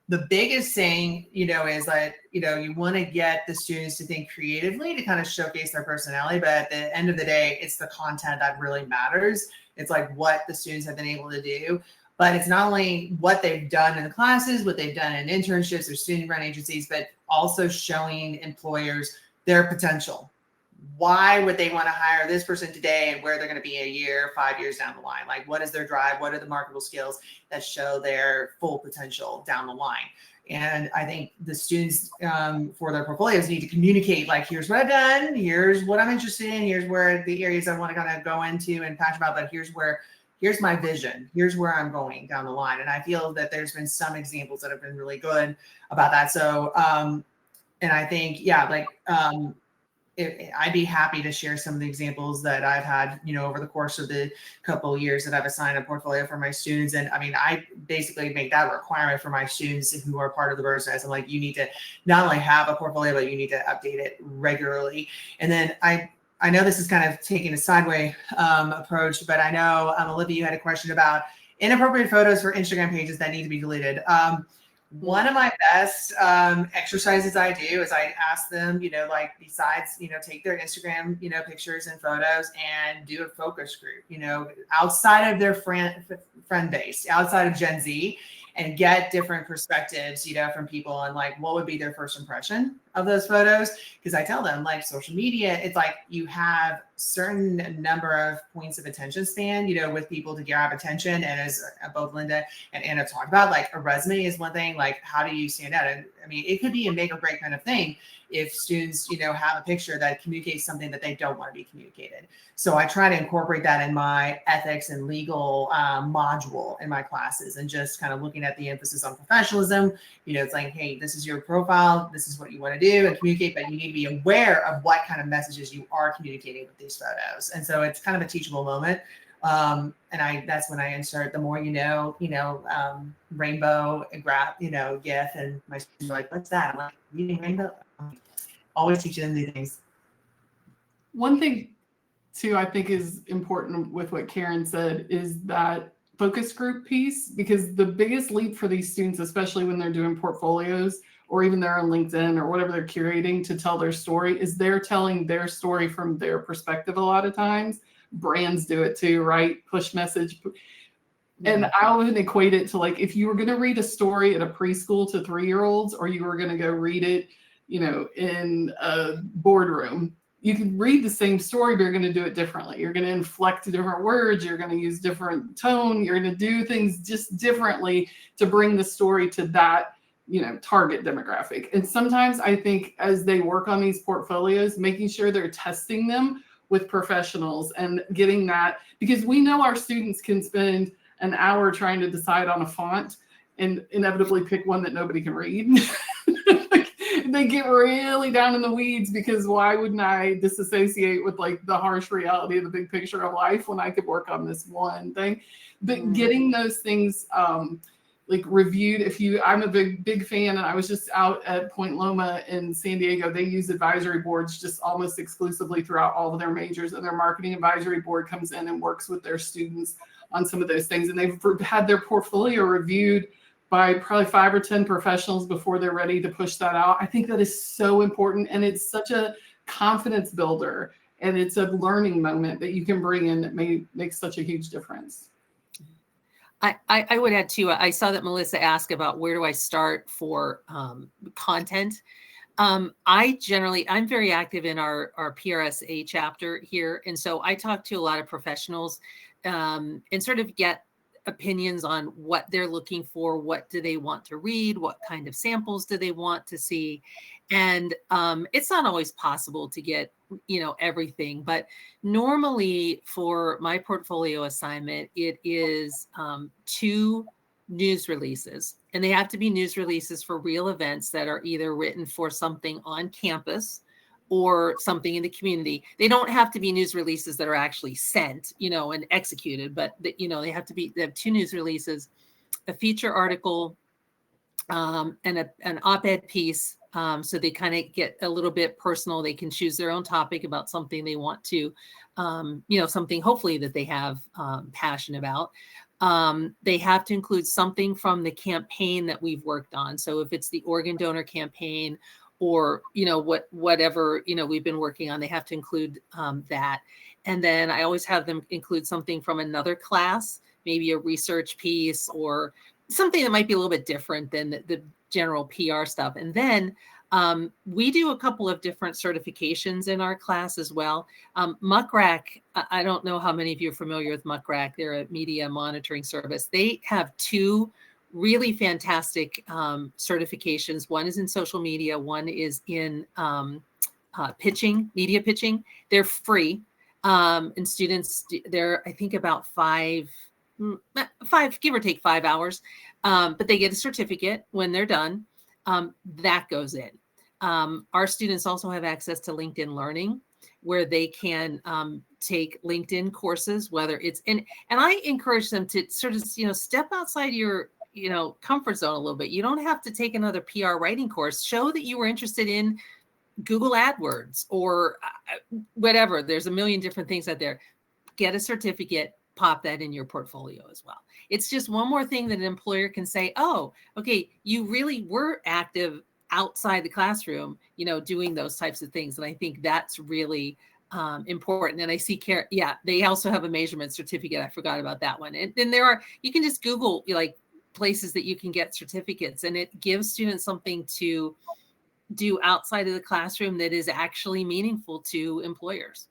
The biggest thing, is that, you want to get the students to think creatively to kind of showcase their personality. But at the end of the day, it's the content that really matters. It's like what the students have been able to do. But it's not only what they've done in the classes, what they've done in internships or student-run agencies, but also showing employers their potential. Why would they want to hire this person today and where they're going to be a year, 5 years down the line? Like, what is their drive? What are the marketable skills that show their full potential down the line? And I think the students for their portfolios need to communicate, like, here's what I've done, here's what I'm interested in, here's where the areas I want to kind of go into and patch about, but here's my vision, here's where I'm going down the line. And I feel that there's been some examples that have been really good about that. So, and I think, I'd be happy to share some of the examples that I've had, over the course of the couple of years that I've assigned a portfolio for my students. And I mean, I basically make that a requirement for my students who are part of the Bird's Nest. I'm like, you need to not only have a portfolio, but you need to update it regularly. And then I know this is kind of taking a sideways approach, but I know, Olivia, you had a question about inappropriate photos for Instagram pages that need to be deleted. One of my best exercises I do is I ask them, besides, take their Instagram, pictures and photos and do a focus group, outside of their friend base, outside of Gen Z, and get different perspectives, from people on like what would be their first impression of those photos. Because I tell them, like, social media, it's like you have certain number of points of attention span, with people to grab attention. And as both Linda and Anna talked about, like, a resume is one thing, like, how do you stand out? And I mean, it could be a make or break kind of thing if students, have a picture that communicates something that they don't want to be communicated. So I try to incorporate that in my ethics and legal module in my classes, and just kind of looking at the emphasis on professionalism. It's like, hey, this is your profile, this is what you want to do and communicate, but you need to be aware of what kind of messages you are communicating with these photos. And so it's kind of a teachable moment. And that's when I insert the more rainbow and GIF, and my students are like, what's that? I'm like, reading rainbow. Always teaching them these things. One thing too, I think is important with what Karen said is that focus group piece, because the biggest leap for these students, especially when they're doing portfolios or even they're on LinkedIn or whatever they're curating to tell their story, is they're telling their story from their perspective a lot of times. Brands do it too, right? Push message. And I often equate it to, like, if you were going to read a story at a preschool to 3-year-olds, or you were going to go read it, in a boardroom, you can read the same story, but you're going to do it differently. You're going to inflect different words. You're going to use different tone. You're going to do things just differently to bring the story to that, target demographic. And sometimes I think as they work on these portfolios, making sure they're testing them with professionals and getting that, because we know our students can spend an hour trying to decide on a font and inevitably pick one that nobody can read. They get really down in the weeds because why wouldn't I disassociate with like the harsh reality of the big picture of life when I could work on this one thing? But getting those things like reviewed, I'm a big fan, and I was just out at Point Loma in San Diego. They use advisory boards just almost exclusively throughout all of their majors, and their marketing advisory board comes in and works with their students on some of those things. And they've had their portfolio reviewed by probably 5 or 10 professionals before they're ready to push that out. I think that is so important, and it's such a confidence builder, and it's a learning moment that you can bring in that may make such a huge difference. I would add too, I saw that Melissa asked about where do I start for content. I'm very active in our PRSA chapter here. And so I talk to a lot of professionals and sort of get opinions on what they're looking for. What do they want to read? What kind of samples do they want to see? And it's not always possible to get, everything, but normally for my portfolio assignment, it is 2 news releases, and they have to be news releases for real events that are either written for something on campus or something in the community. They don't have to be news releases that are actually sent, and executed, but they have 2 news releases, a feature article, and an op-ed piece. So they kind of get a little bit personal. They can choose their own topic about something they want to, something hopefully that they have passion about. They have to include something from the campaign that we've worked on. So if it's the organ donor campaign or, whatever, we've been working on, they have to include that. And then I always have them include something from another class, maybe a research piece or something that might be a little bit different than the general PR stuff. And then we do a couple of different certifications in our class as well. Muckrack, I don't know how many of you are familiar with Muckrack. They're a media monitoring service. They have 2 really fantastic certifications. One is in social media. One is in media pitching. They're free. And students, they're, I think, about 5, give or take 5 hours. But they get a certificate when they're done. That goes in. Our students also have access to LinkedIn Learning, where they can take LinkedIn courses, whether it's and I encourage them to sort of, step outside your, comfort zone a little bit. You don't have to take another PR writing course. Show that you were interested in Google AdWords or whatever. There's a million different things out there. Get a certificate, pop that in your portfolio as well. It's just one more thing that an employer can say, oh, okay, you really were active outside the classroom, doing those types of things. And I think that's really important. And I see they also have a measurement certificate. I forgot about that one. And then you can just Google places that you can get certificates, and it gives students something to do outside of the classroom that is actually meaningful to employers.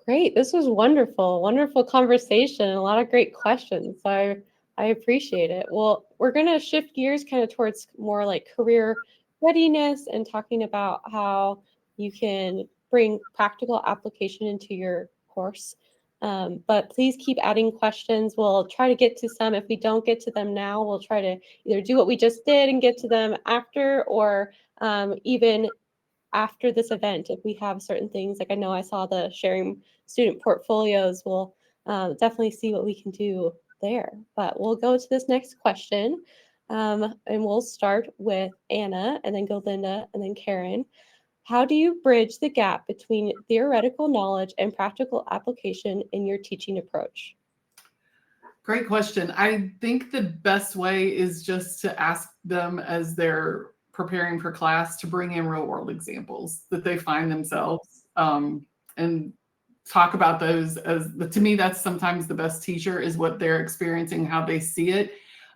Great. This was wonderful conversation. A lot of great questions. I appreciate it. Well, we're going to shift gears kind of towards more like career readiness and talking about how you can bring practical application into your course. But please keep adding questions. We'll try to get to some. If we don't get to them now, we'll try to either do what we just did and get to them after, or even after this event, if we have certain things. Like I know I saw the sharing student portfolios. We'll definitely see what we can do there. But we'll go to this next question. And we'll start with Anna, and then go Linda, and then Karen. How do you bridge the gap between theoretical knowledge and practical application in your teaching approach? Great question. I think the best way is just to ask them as they're preparing for class to bring in real world examples that they find themselves and talk about those to me, that's sometimes the best teacher is what they're experiencing, how they see it.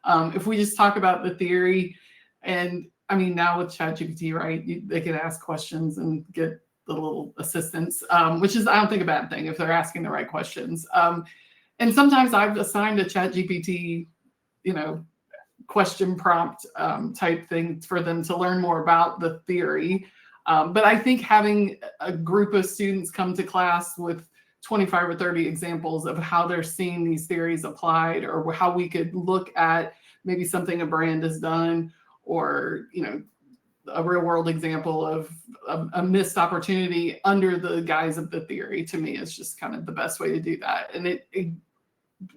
If we just talk about the theory, and I mean, now with ChatGPT, right, they can ask questions and get the little assistance, which is, I don't think, a bad thing if they're asking the right questions. And sometimes I've assigned a ChatGPT, question prompt type thing for them to learn more about the theory. But I think having a group of students come to class with 25 or 30 examples of how they're seeing these theories applied, or how we could look at maybe something a brand has done, or, you know, a real world example of a missed opportunity under the guise of the theory, to me is just kind of the best way to do that. And it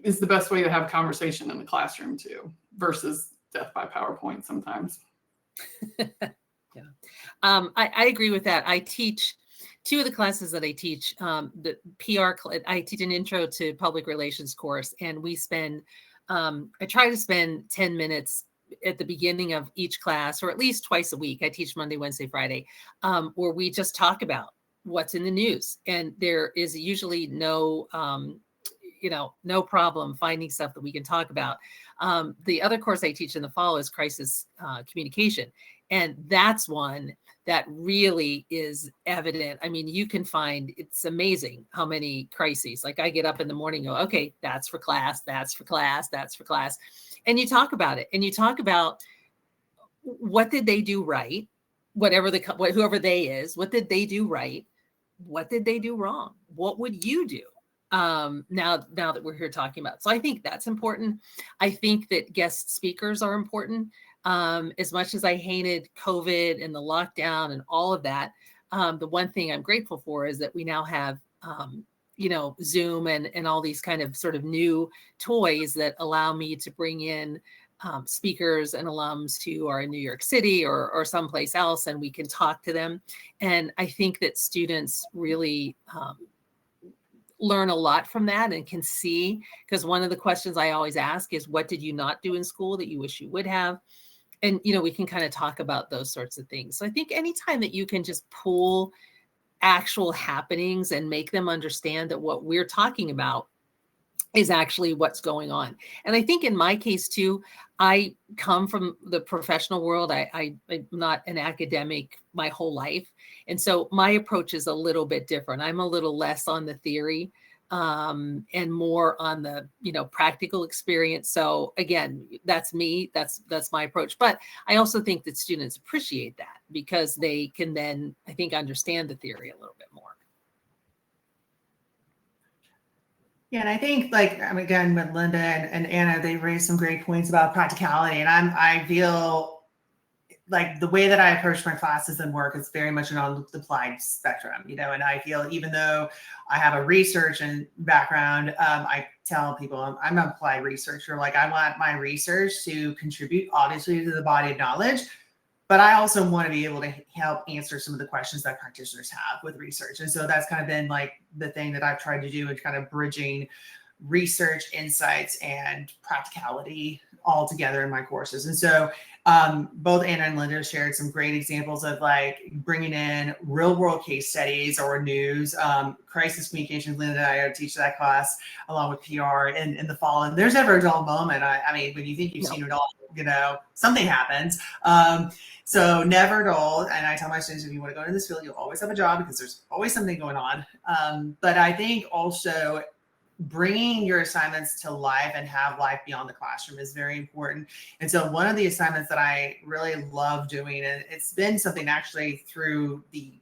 is the best way to have conversation in the classroom too, versus death by PowerPoint sometimes. Yeah. I agree with that. I teach two of the classes that I teach, the I teach an intro to public relations course, and we spend, I try to spend 10 minutes at the beginning of each class, or at least twice a week. I teach Monday, Wednesday, Friday, where we just talk about what's in the news. And there is usually no, no problem finding stuff that we can talk about. The other course I teach in the fall is crisis communication. And that's one that really is evident. I mean, you can find, it's amazing how many crises. Like I get up in the morning and go, okay, that's for class, that's for class, that's for class. And you talk about it, and you talk about what did they do right? Whoever they is, what did they do right? What did they do wrong? What would you do? Now that we're here talking about. So I think that's important. I think that guest speakers are important. As much as I hated COVID and the lockdown and all of that, the one thing I'm grateful for is that we now have, Zoom and all these kind of sort of new toys that allow me to bring in speakers and alums who are in New York City or someplace else, and we can talk to them. And I think that students really learn a lot from that and can see, because one of the questions I always ask is, what did you not do in school that you wish you would have? And, we can kind of talk about those sorts of things. So I think anytime that you can just pull actual happenings and make them understand that what we're talking about is actually what's going on. And I think in my case too, I come from the professional world. I'm not an academic my whole life. And so my approach is a little bit different. I'm a little less on the theory and more on the, practical experience. So again, that's me, that's my approach. But I also think that students appreciate that because they can then, I think, understand the theory a little bit more. Yeah, and I think again, with Linda and Anna, they raised some great points about practicality. And I feel like the way that I approach my classes and work is very much on the applied spectrum, and I feel even though I have a research and background, I tell people I'm an applied researcher. Like I want my research to contribute obviously to the body of knowledge, but I also want to be able to help answer some of the questions that practitioners have with research. And so that's kind of been like the thing that I've tried to do in kind of bridging research, insights, and practicality all together in my courses. And so both Anna and Linda shared some great examples of like bringing in real world case studies or news, crisis communications. Linda and I teach that class along with PR in the fall. And there's never a dull moment. I mean, when you think you've seen it all, something happens. So never dull. And I tell my students, if you want to go into this field, you'll always have a job because there's always something going on. But I think also bringing your assignments to life and have life beyond the classroom is very important. And so one of the assignments that I really love doing, and it's been something actually through the,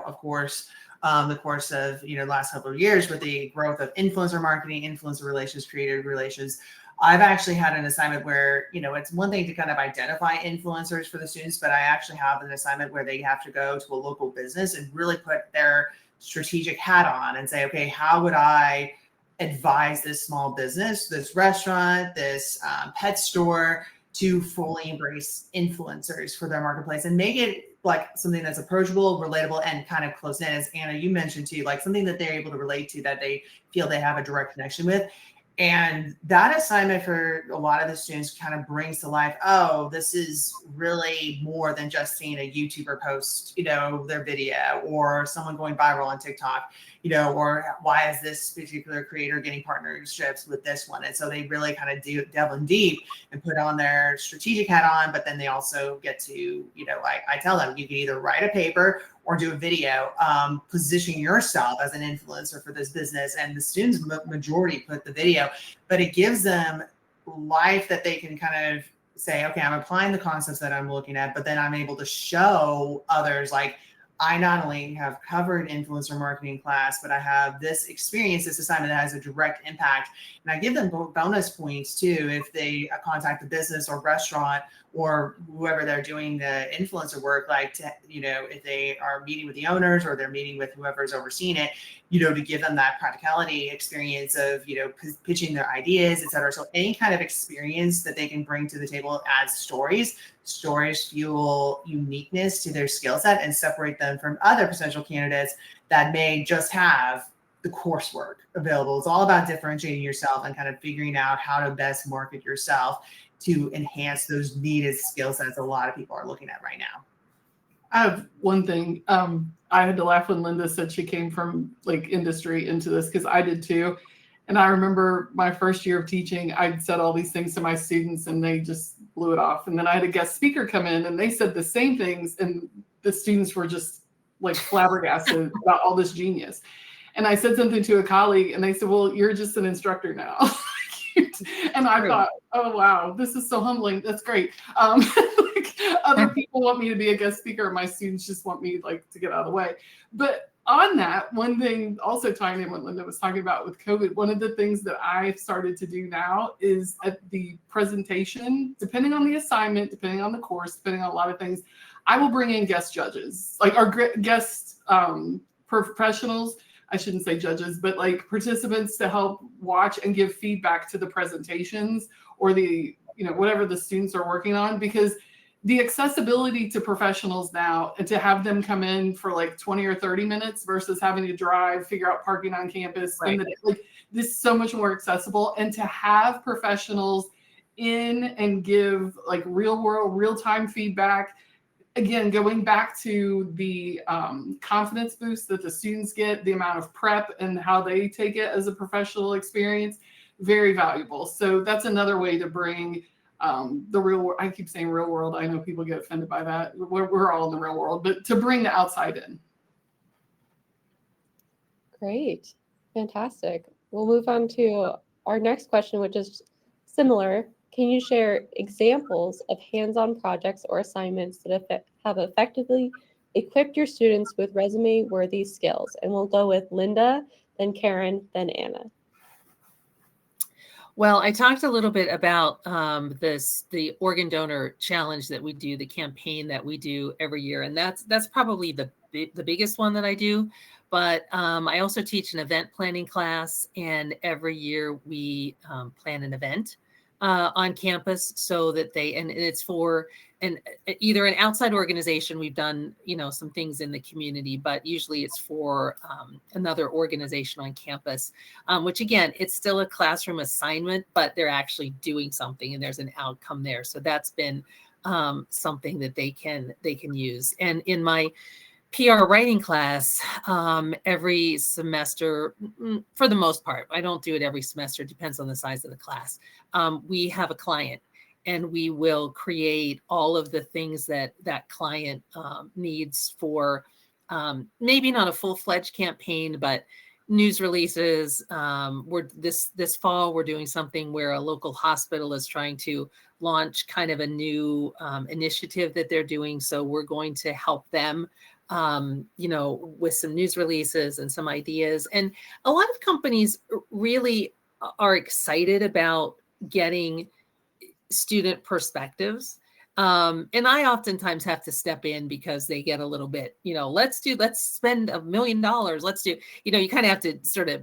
of course, the course of, last couple of years with the growth of influencer marketing, influencer relations, creative relations, I've actually had an assignment where, it's one thing to kind of identify influencers for the students, but I actually have an assignment where they have to go to a local business and really put their strategic hat on and say, okay, how would I advise this small business, this restaurant, this pet store to fully embrace influencers for their marketplace and make it like something that's approachable, relatable, and kind of close in, as Anna, you mentioned too, like something that they're able to relate to, that they feel they have a direct connection with. And that assignment for a lot of the students kind of brings to life, oh, this is really more than just seeing a YouTuber post, their video, or someone going viral on TikTok, or why is this particular creator getting partnerships with this one? And so they really kind of delve in deep and put on their strategic hat on, but then they also get to, I tell them, you can either write a paper or do a video, position yourself as an influencer for this business. And the students majority put the video, but it gives them life that they can kind of say, okay, I'm applying the concepts that I'm looking at, but then I'm able to show others like, I not only have covered influencer marketing class, but I have this experience, this assignment that has a direct impact. And I give them bonus points too if they contact the business or restaurant or whoever they're doing the influencer work, like to, if they are meeting with the owners or they're meeting with whoever's overseeing it, to give them that practicality experience of, pitching their ideas, et cetera. So any kind of experience that they can bring to the table adds stories. Stories fuel uniqueness to their skill set and separate them from other potential candidates that may just have the coursework available. It's all about differentiating yourself and kind of figuring out how to best market yourself to enhance those needed skill sets a lot of people are looking at right now. I have one thing. I had to laugh when Linda said she came from like industry into this, because I did too. And I remember my first year of teaching, I'd said all these things to my students and they just blew it off. And then I had a guest speaker come in and they said the same things, and the students were just like flabbergasted about all this genius. And I said something to a colleague and they said, well, you're just an instructor now. And I thought, oh, wow, this is so humbling. That's great. Like, other people want me to be a guest speaker. My students just want me like to get out of the way. But on that, one thing also tying in what Linda was talking about with COVID, one of the things that I've started to do now is at the presentation, depending on the assignment, depending on the course, depending on a lot of things, I will bring in guest judges, like our guest professionals. I shouldn't say judges, but like participants to help watch and give feedback to the presentations or the, whatever the students are working on, because the accessibility to professionals now, and to have them come in for like 20 or 30 minutes versus having to drive, figure out parking on campus, right. like this is so much more accessible. And to have professionals in and give like real world, real-time feedback. Again, going back to the confidence boost that the students get, the amount of prep and how they take it as a professional experience, very valuable. So that's another way to bring the real world. I keep saying real world. I know people get offended by that. We're all in the real world, but to bring the outside in. Great. Fantastic. We'll move on to our next question, which is similar. Can you share examples of hands-on projects or assignments that have effectively equipped your students with resume-worthy skills? And we'll go with Linda, then Karen, then Anna. Well, I talked a little bit about the organ donor challenge that we do, the campaign that we do every year, and that's probably the biggest one that I do. But I also teach an event planning class, and every year we plan an event on campus so that and it's for either an outside organization. We've done, some things in the community, but usually it's for another organization on campus, which again, it's still a classroom assignment, but they're actually doing something and there's an outcome there. So that's been something that they can use. And in my PR writing class, every semester, for the most part, I don't do it every semester, it depends on the size of the class. We have a client and we will create all of the things that client needs for maybe not a full-fledged campaign, but news releases. This fall, we're doing something where a local hospital is trying to launch kind of a new initiative that they're doing. So we're going to help them with some news releases and some ideas. And a lot of companies really are excited about getting student perspectives. And I oftentimes have to step in because they get a little bit, let's spend $1 million. Let's do, you kind of have to sort of,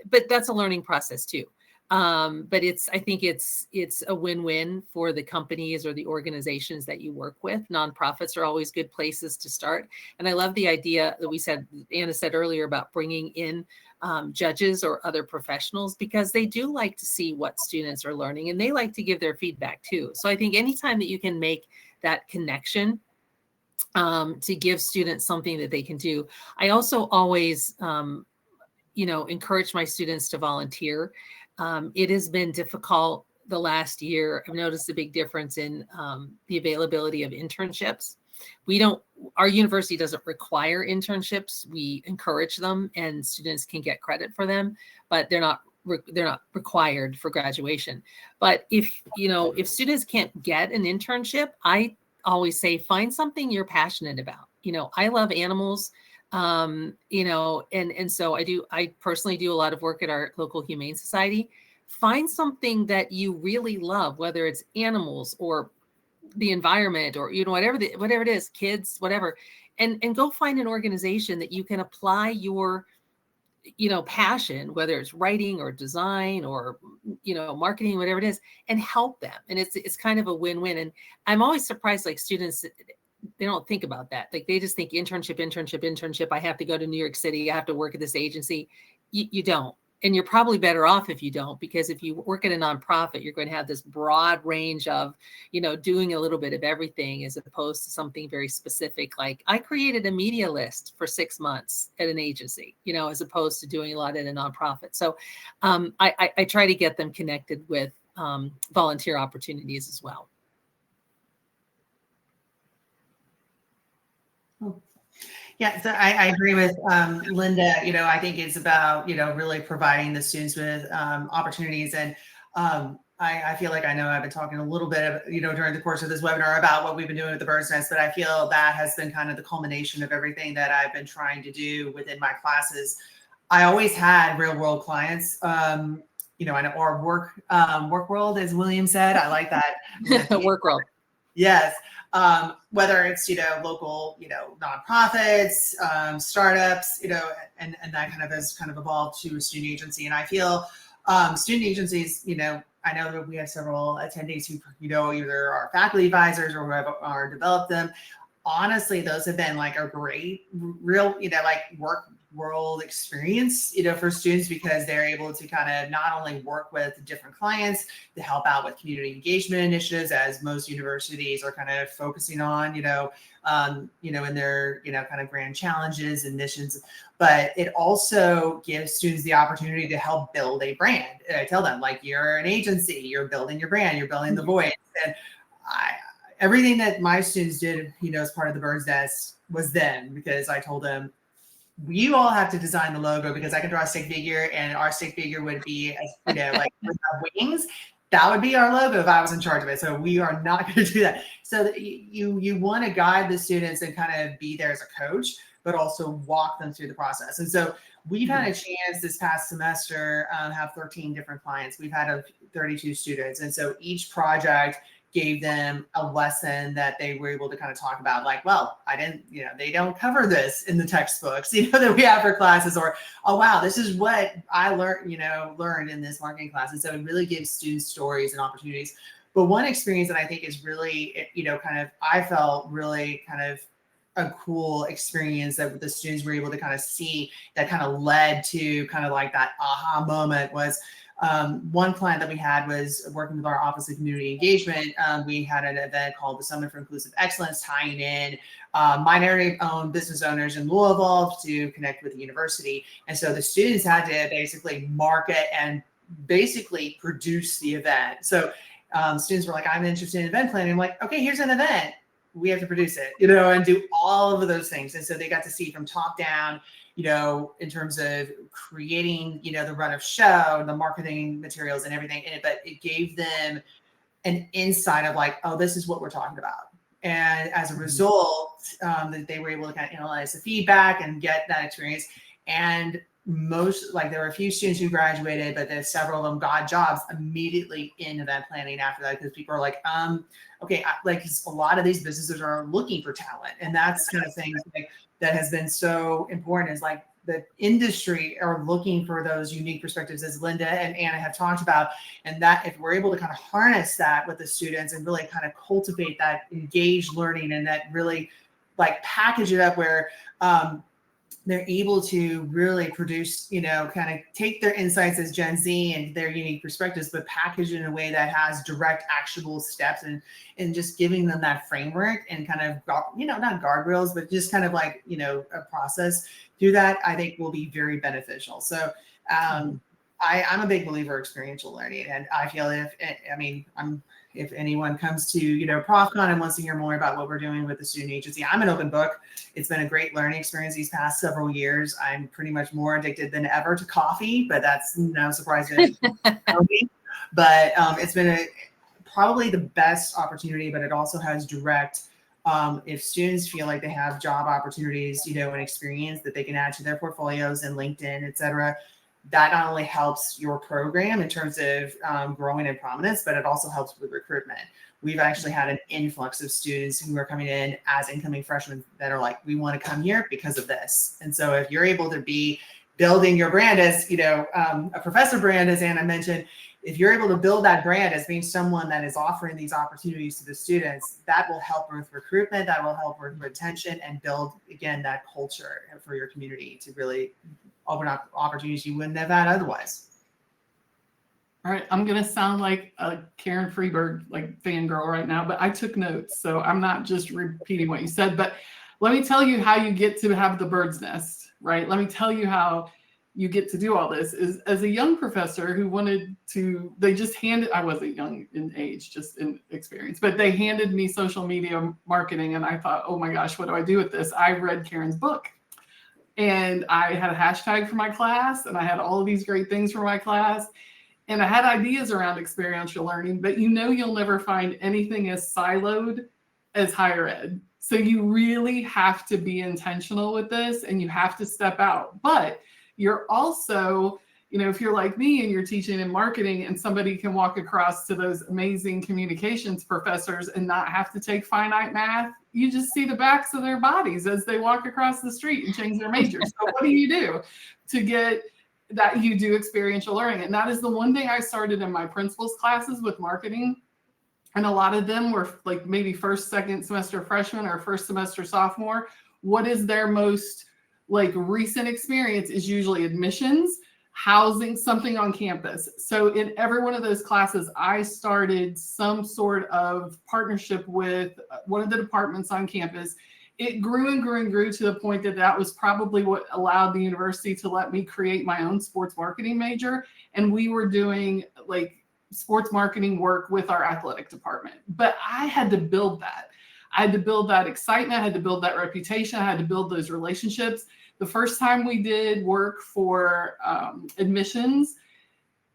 but that's a learning process too. But I think it's a win-win for the companies or the organizations that you work with. Nonprofits are always good places to start. And I love the idea that Anna said earlier about bringing in judges or other professionals, because they do like to see what students are learning and they like to give their feedback too. So I think anytime that you can make that connection to give students something that they can do. I also always, encourage my students to volunteer. It has been difficult the last year. I've noticed a big difference in the availability of internships. Our university doesn't require internships. We encourage them and students can get credit for them, but they're not required for graduation. But if students can't get an internship, I always say, find something you're passionate about. I love animals, and so I personally do a lot of work at our local humane society. Find something that you really love, whether it's animals or the environment or, whatever it is, kids, whatever, and go find an organization that you can apply your passion, whether it's writing or design or, marketing, whatever it is, and help them. And it's kind of a win-win. And I'm always surprised, like, students, they don't think about that. Like, they just think internship. I have to go to New York City. I have to work at this agency. You don't. And you're probably better off if you don't, because if you work at a nonprofit, you're going to have this broad range of, doing a little bit of everything, as opposed to something very specific. Like, I created a media list for 6 months at an agency, as opposed to doing a lot at a nonprofit. So I try to get them connected with volunteer opportunities as well. Yeah, so I agree with Linda. I think it's about, really providing the students with opportunities. And I feel like I know I've been talking a little bit of, during the course of this webinar about what we've been doing with the Bird's Nest, but I feel that has been kind of the culmination of everything that I've been trying to do within my classes. I always had real world clients, or work world, as William said. I like that. Work world. Yes. Whether it's, local, nonprofits, startups, and that kind of has kind of evolved to a student agency. And I feel student agencies, I know that we have several attendees who, either are faculty advisors or who have developed them. Honestly, those have been like a great, real, work world experience, for students, because they're able to kind of not only work with different clients to help out with community engagement initiatives, as most universities are kind of focusing on, in their, kind of grand challenges and missions, but it also gives students the opportunity to help build a brand. And I tell them, like, you're an agency, you're building your brand, you're building the voice. And everything that my students did, as part of the Bird's Nest was them, because I told them, you all have to design the logo, because I can draw a stick figure, and our stick figure would be, like with wings. That would be our logo if I was in charge of it. So we are not going to do that. So you want to guide the students and kind of be there as a coach, but also walk them through the process. And so we've had a chance this past semester, have 13 different clients. We've had 32 students. And so each project gave them a lesson that they were able to kind of talk about, like, well, they don't cover this in the textbooks, that we have for classes, or, oh, wow, this is what I learned in this marketing class. And so it really gives students stories and opportunities. But one experience that I think is really, I felt really kind of a cool experience that the students were able to kind of see, that kind of led to kind of like that aha moment, was one client that we had was working with our Office of Community Engagement. We had an event called the Summit for Inclusive Excellence, tying in minority-owned business owners in Louisville to connect with the university. And so the students had to basically market and basically produce the event. So students were like, I'm interested in event planning. I'm like, okay, here's an event. We have to produce it, and do all of those things. And so they got to see from top down, in terms of creating, the run of show, the marketing materials and everything in it, but it gave them an insight of like, oh, this is what we're talking about. And as a result, that they were able to kind of analyze the feedback and get that experience. And there were a few students who graduated, but there's several of them got jobs immediately in event planning after that, because people are like, okay, a lot of these businesses are looking for talent. And that's kind of things that has been so important, is like the industry are looking for those unique perspectives, as Linda and Anna have talked about. And that if we're able to kind of harness that with the students and really kind of cultivate that engaged learning, and that really like package it up where they're able to really produce, kind of take their insights as Gen Z and their unique perspectives, but package it in a way that has direct, actionable steps, and just giving them that framework and kind of, not guardrails, but just kind of like, a process through that, I think will be very beneficial. So I'm a big believer in experiential learning, and I feel if anyone comes to, ProfCon and wants to hear more about what we're doing with the student agency, I'm an open book. It's been a great learning experience these past several years. I'm pretty much more addicted than ever to coffee, but that's no surprise to me. But it's been probably the best opportunity, but it also has direct If students feel like they have job opportunities, and experience that they can add to their portfolios and LinkedIn, et cetera, that not only helps your program in terms of growing in prominence, but it also helps with recruitment. We've actually had an influx of students who are coming in as incoming freshmen that are like, we want to come here because of this. And so if you're able to be building your brand as, a professor brand, as Anna mentioned, if you're able to build that brand as being someone that is offering these opportunities to the students, that will help with recruitment, that will help with retention, and build, again, that culture for your community to really open up opportunities you wouldn't have had otherwise. All right, I'm gonna sound like a Karen Freeberg fangirl right now, but I took notes, so I'm not just repeating what you said. But let me tell you how you get to have the bird's nest, right? Let me tell you how you get to do all this. Is as a young professor who wanted to, I wasn't young in age, just in experience, but they handed me social media marketing, and I thought, oh my gosh, what do I do with this? I read Karen's book, and I had a hashtag for my class, and I had all of these great things for my class. And I had ideas around experiential learning, but you'll never find anything as siloed as higher ed. So you really have to be intentional with this, and you have to step out. But you're also, if you're like me and you're teaching in marketing, and somebody can walk across to those amazing communications professors and not have to take finite math, you just see the backs of their bodies as they walk across the street and change their majors. So what do you do to get that? You do experiential learning. And that is the one thing I started in my principal's classes with marketing. And a lot of them were maybe first, second semester freshman or first semester sophomore. What is their most recent experience is usually admissions, housing, something on campus. So in every one of those classes, I started some sort of partnership with one of the departments on campus. It grew and grew and grew to the point that was probably what allowed the university to let me create my own sports marketing major. And we were doing sports marketing work with our athletic department. But I had to build that. I had to build that excitement. I had to build that reputation. I had to build those relationships. The first time we did work for admissions,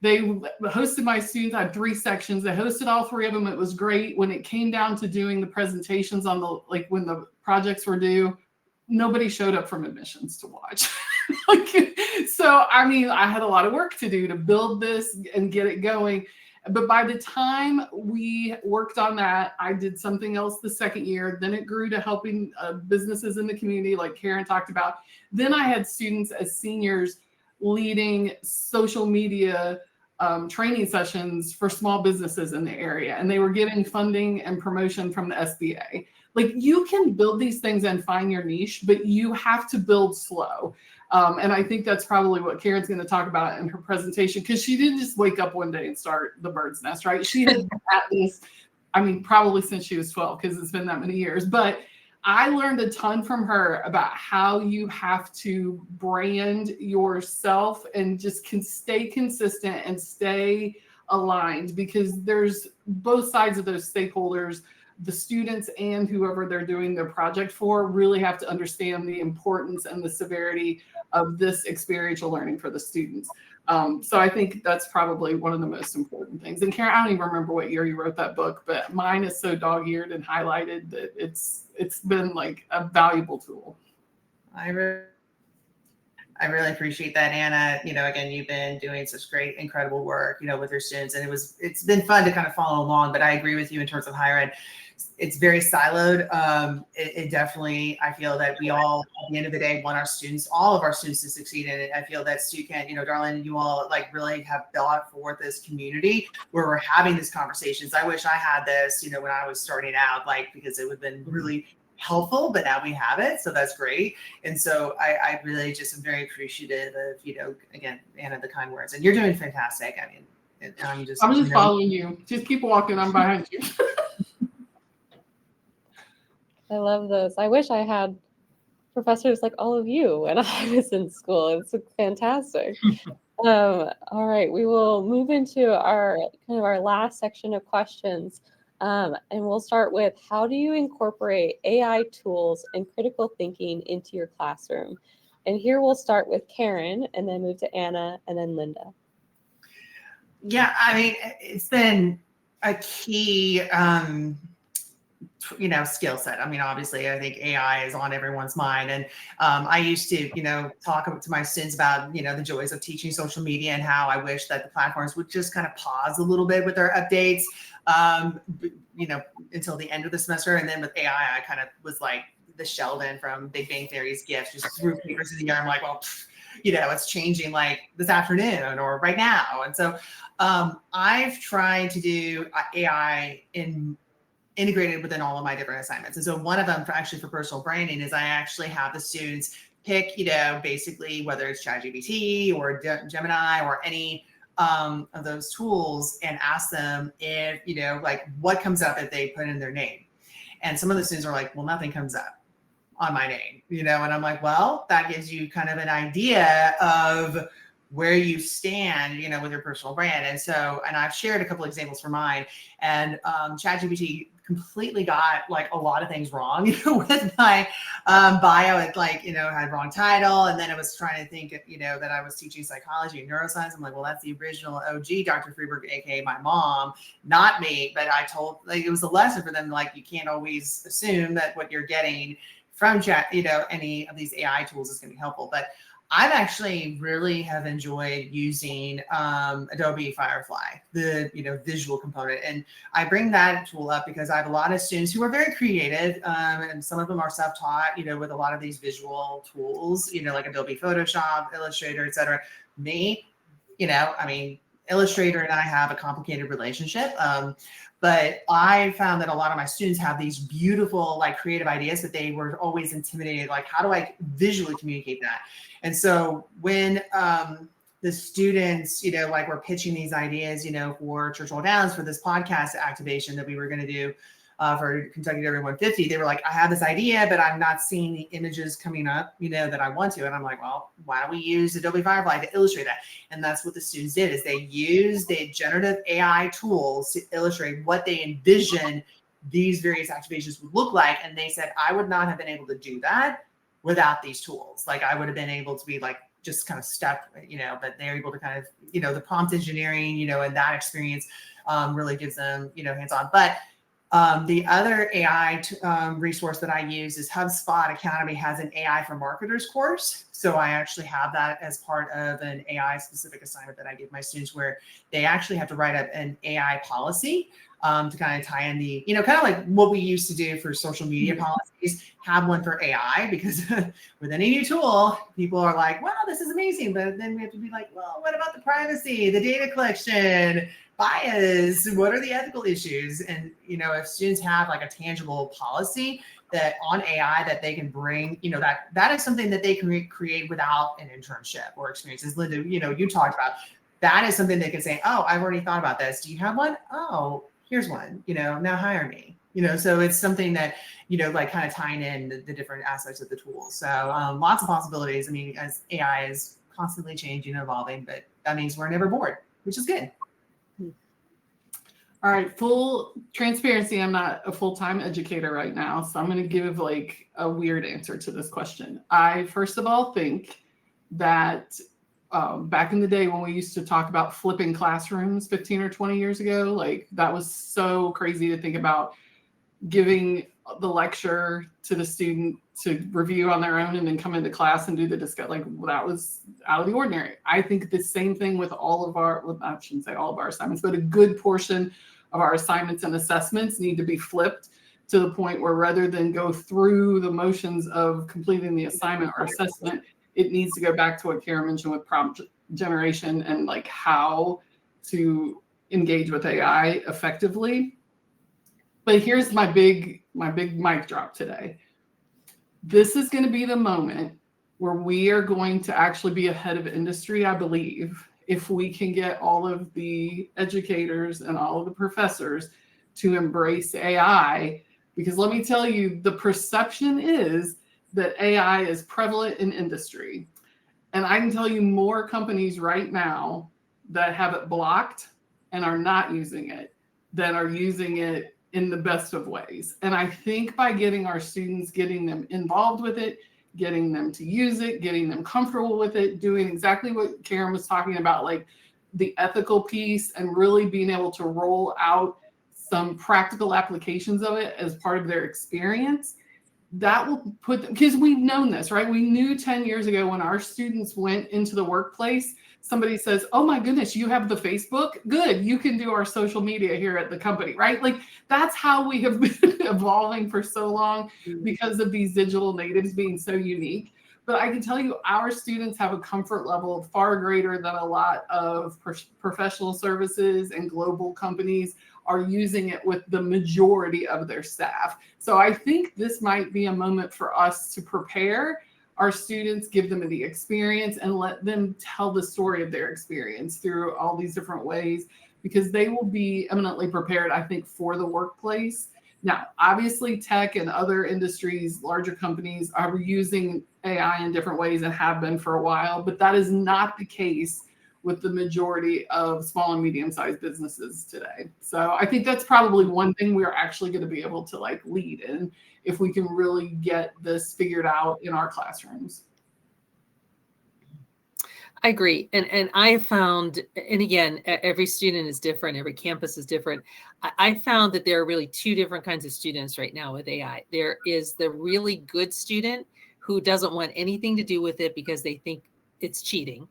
they hosted my students. I had 3 sections. They hosted all 3 of them. It was great. When it came down to doing the presentations on when the projects were due, nobody showed up from admissions to watch. So, I had a lot of work to do to build this and get it going. But by the time we worked on that, I did something else the second year. Then it grew to helping businesses in the community, like Karen talked about. Then I had students as seniors leading social media training sessions for small businesses in the area. And they were getting funding and promotion from the SBA. You can build these things and find your niche, but you have to build slow. And I think that's probably what Karen's going to talk about in her presentation, because she didn't just wake up one day and start the bird's nest, right? She had at least, probably since she was 12, because it's been that many years. But I learned a ton from her about how you have to brand yourself and just can stay consistent and stay aligned, because there's both sides of those stakeholders. The students and whoever they're doing their project for really have to understand the importance and the severity of this experiential learning for the students. So I think that's probably one of the most important things. And Karen, I don't even remember what year you wrote that book, but mine is so dog-eared and highlighted that it's been a valuable tool. I really appreciate that, Anna. Again, you've been doing such great, incredible work, with your students, and it's been fun to kind of follow along. But I agree with you in terms of higher ed. It's very siloed. It definitely, I feel that we all, at the end of the day, want all of our students to succeed in it. I feel that Stukent, Darlene, you all really have built forth this community where we're having these conversations. I wish I had this, when I was starting out, because it would have been really helpful, but now we have it. So that's great. And so I really just am very appreciative of, again, Anna, the kind words, and you're doing fantastic. I'm just following you. Just keep walking. I'm behind you. I love this. I wish I had professors like all of you when I was in school. It's fantastic. All right, we will move into our last section of questions. And we'll start with, how do you incorporate AI tools and critical thinking into your classroom? And here we'll start with Karen, and then move to Anna, and then Linda. Yeah, it's been a key skill set. I mean, obviously, I think AI is on everyone's mind. And I used to, talk to my students about, the joys of teaching social media and how I wish that the platforms would just kind of pause a little bit with their updates, until the end of the semester. And then with AI, I kind of was like the Sheldon from Big Bang Theory's gift, just threw papers in the air. I'm like, well, it's changing like this afternoon or right now. And so I've tried to do AI integrated within all of my different assignments. And so one of them for personal branding is I actually have the students pick, basically whether it's ChatGPT or Gemini or any of those tools and ask them if, like what comes up if they put in their name. And some of the students are like, well, nothing comes up on my name, and I'm like, well, that gives you kind of an idea of where you stand, with your personal brand. And so, and I've shared a couple examples for mine, and ChatGPT completely got like a lot of things wrong with my bio. It had wrong title, and then it was trying to think, that I was teaching psychology and neuroscience. I'm like, well, that's the original OG Dr. Freeberg, aka my mom, not me. But I told, it was a lesson for them, like you can't always assume that what you're getting from chat, any of these AI tools is going to be helpful. But I've actually really have enjoyed using Adobe Firefly, the visual component, and I bring that tool up because I have a lot of students who are very creative, and some of them are self-taught, with a lot of these visual tools, like Adobe Photoshop, Illustrator, etc. Me, Illustrator and I have a complicated relationship. But I found that a lot of my students have these beautiful, like creative ideas that they were always intimidated. Like, how do I visually communicate that? And so when the students, were pitching these ideas, for Churchill Downs for this podcast activation that we were going to do for Kentucky Derby 150, they were like, I have this idea, but I'm not seeing the images coming up, that I want to. And I'm like, well, why don't we use Adobe Firefly to illustrate that? And that's what the students did, is they used the generative AI tools to illustrate what they envision these various activations would look like. And they said, I would not have been able to do that without these tools. Like I would have been able to be like, just kind of stuck, but they're able to kind of, the prompt engineering, and that experience really gives them, hands-on. But the other AI resource that I use is HubSpot Academy has an AI for marketers course. So I actually have that as part of an AI specific assignment that I give my students, where they actually have to write up an AI policy to kind of tie in the, kind of like what we used to do for social media policies, have one for AI, because with any new tool, people are like, wow, this is amazing. But then we have to be like, well, what about the privacy, the data collection, bias, what are the ethical issues? And, if students have like a tangible policy that on AI that they can bring, that is something that they can create without an internship or experiences. Linda, you talked about, that is something they can say, oh, I've already thought about this. Do you have one? Oh, here's one, now hire me, so it's something that, like kind of tying in the different aspects of the tool. So lots of possibilities. I mean, as AI is constantly changing and evolving, but that means we're never bored, which is good. All right, full transparency, I'm not a full-time educator right now, so I'm going to give like a weird answer to this question. I, first of all, think that back in the day when we used to talk about flipping classrooms 15 or 20 years ago, like that was so crazy to think about, giving the lecture to the student to review on their own and then come into class and do the discuss. Like that was out of the ordinary. I think the same thing with all of our, well, I shouldn't say all of our assignments, but a good portion of our assignments and assessments need to be flipped to the point where rather than go through the motions of completing the assignment or assessment, it needs to go back to what Karen mentioned with prompt generation and like how to engage with AI effectively. But here's my big mic drop today. This is going to be the moment where we are going to actually be ahead of industry, I believe, if we can get all of the educators and all of the professors to embrace AI. Because let me tell you, the perception is that AI is prevalent in industry. And I can tell you more companies right now that have it blocked and are not using it than are using it in the best of ways. And I think by getting our students, getting them involved with it, getting them to use it, getting them comfortable with it, doing exactly what Karen was talking about, like the ethical piece and really being able to roll out some practical applications of it as part of their experience, that will put them, because we've known this, right? We knew 10 years ago when our students went into the workplace, somebody says, oh my goodness, you have the Facebook? Good, you can do our social media here at the company, right? Like that's how we have been evolving for so long because of these digital natives being so unique. But I can tell you our students have a comfort level far greater than a lot of professional services and global companies are using it with the majority of their staff. So I think this might be a moment for us to prepare our students, give them the experience, and let them tell the story of their experience through all these different ways, because they will be eminently prepared, I think, for the workplace. Now, obviously, tech and other industries, larger companies are using AI in different ways and have been for a while, but that is not the case with the majority of small and medium-sized businesses today. So I think that's probably one thing we're actually going to be able to like lead in if we can really get this figured out in our classrooms. I agree. And I found, and again, every student is different. Every campus is different. I found that there are really two different kinds of students right now with AI. There is the really good student who doesn't want anything to do with it because they think it's cheating.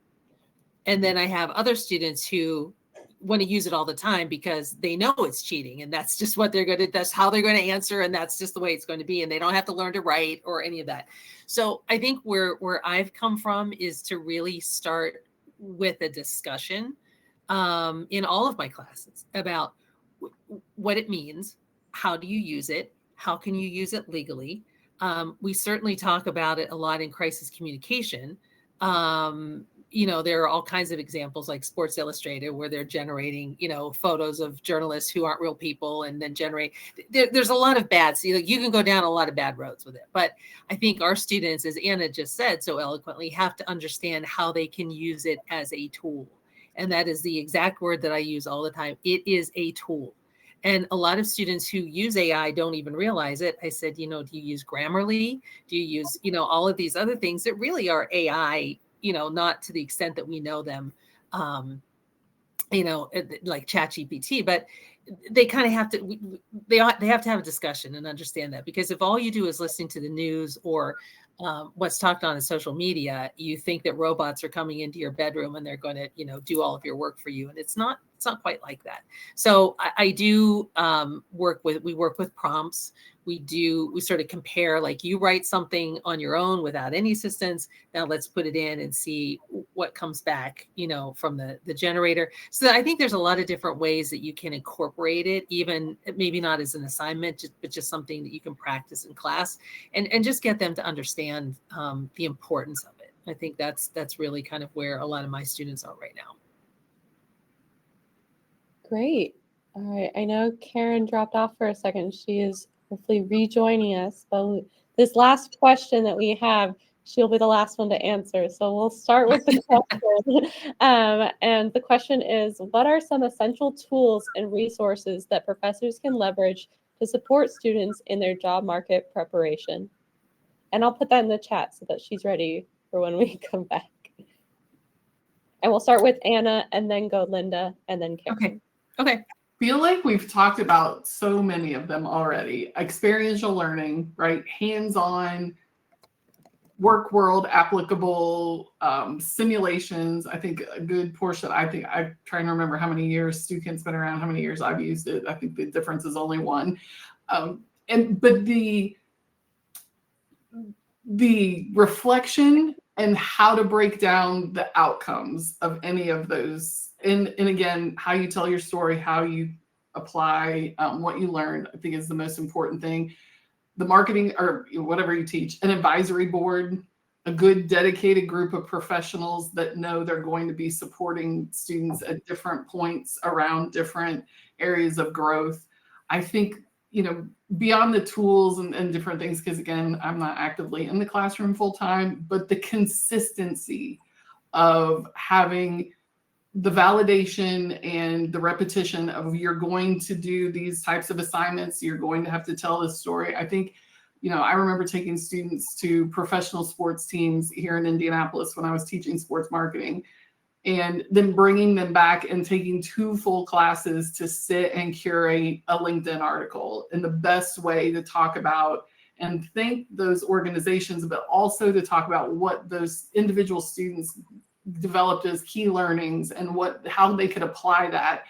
And then I have other students who want to use it all the time because they know it's cheating, and that's just what they're going to, that's how they're going to answer. And that's just the way it's going to be. And they don't have to learn to write or any of that. So I think where I've come from is to really start with a discussion in all of my classes about what it means. How do you use it? How can you use it legally? We certainly talk about it a lot in crisis communication. You know, there are all kinds of examples like Sports Illustrated where they're generating, you know, photos of journalists who aren't real people and then generate. There's a lot of bad. So you can go down a lot of bad roads with it. But I think our students, as Anna just said so eloquently, have to understand how they can use it as a tool. And that is the exact word that I use all the time. It is a tool. And a lot of students who use AI don't even realize it. I said, you know, do you use Grammarly? Do you use, you know, all of these other things that really are AI, you know, not to the extent that we know them, you know, like ChatGPT, but they kind of have to, they have to have a discussion and understand that, because if all you do is listening to the news or what's talked on in social media, you think that robots are coming into your bedroom and they're going to, you know, do all of your work for you. And it's not quite like that. So I do work with prompts. We sort of compare, like you write something on your own without any assistance. Now let's put it in and see what comes back, you know, from the generator. So I think there's a lot of different ways that you can incorporate it, even maybe not as an assignment, but just something that you can practice in class and just get them to understand the importance of it. I think that's really kind of where a lot of my students are right now. Great. All right. I know Karen dropped off for a second. She is hopefully rejoining us. But this last question that we have, she'll be the last one to answer. So we'll start with the question. And the question is, what are some essential tools and resources that professors can leverage to support students in their job market preparation? And I'll put that in the chat so that she's ready for when we come back. And we'll start with Anna and then go Linda and then Karen. Okay. Feel like we've talked about so many of them already. Experiential learning, right? Hands-on, work world applicable, simulations. I think a good portion, I'm trying to remember how many years Stukent's been around, how many years I've used it. I think the difference is only one. But the reflection and how to break down the outcomes of any of those. And again, how you tell your story, how you apply what you learned, I think is the most important thing. The marketing or whatever you teach, an advisory board, a good dedicated group of professionals that know they're going to be supporting students at different points around different areas of growth. I think, you know, beyond the tools and different things, because again, I'm not actively in the classroom full time, but the consistency of having the validation and the repetition of you're going to do these types of assignments, you're going to have to tell this story. I think, you know, I remember taking students to professional sports teams here in Indianapolis when I was teaching sports marketing. and then bringing them back and taking 2 full classes to sit and curate a LinkedIn article in the best way to talk about and thank those organizations, but also to talk about what those individual students developed as key learnings and how they could apply that.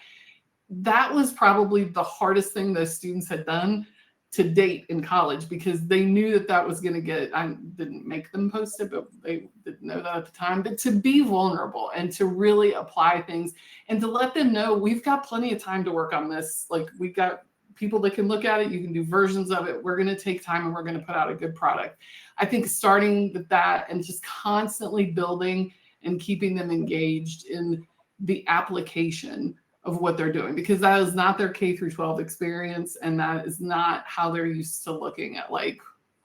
That was probably the hardest thing those students had done to date in college, because they knew that was going to get, I didn't make them post it, but they didn't know that at the time, but to be vulnerable and to really apply things and to let them know we've got plenty of time to work on this. Like, we got people that can look at it. You can do versions of it. We're going to take time and we're going to put out a good product. I think starting with that and just constantly building and keeping them engaged in the application of what they're doing, because that is not their K through 12 experience. And that is not how they're used to looking at like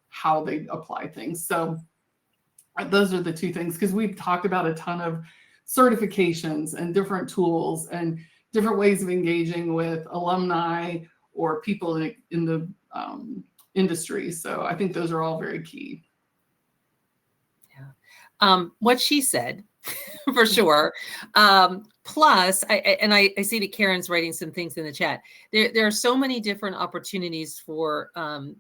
how they apply things. So those are the 2 things, because we've talked about a ton of certifications and different tools and different ways of engaging with alumni or people in the industry. So I think those are all very key. Yeah. What she said, for sure. Plus, I see that Karen's writing some things in the chat. There are so many different opportunities for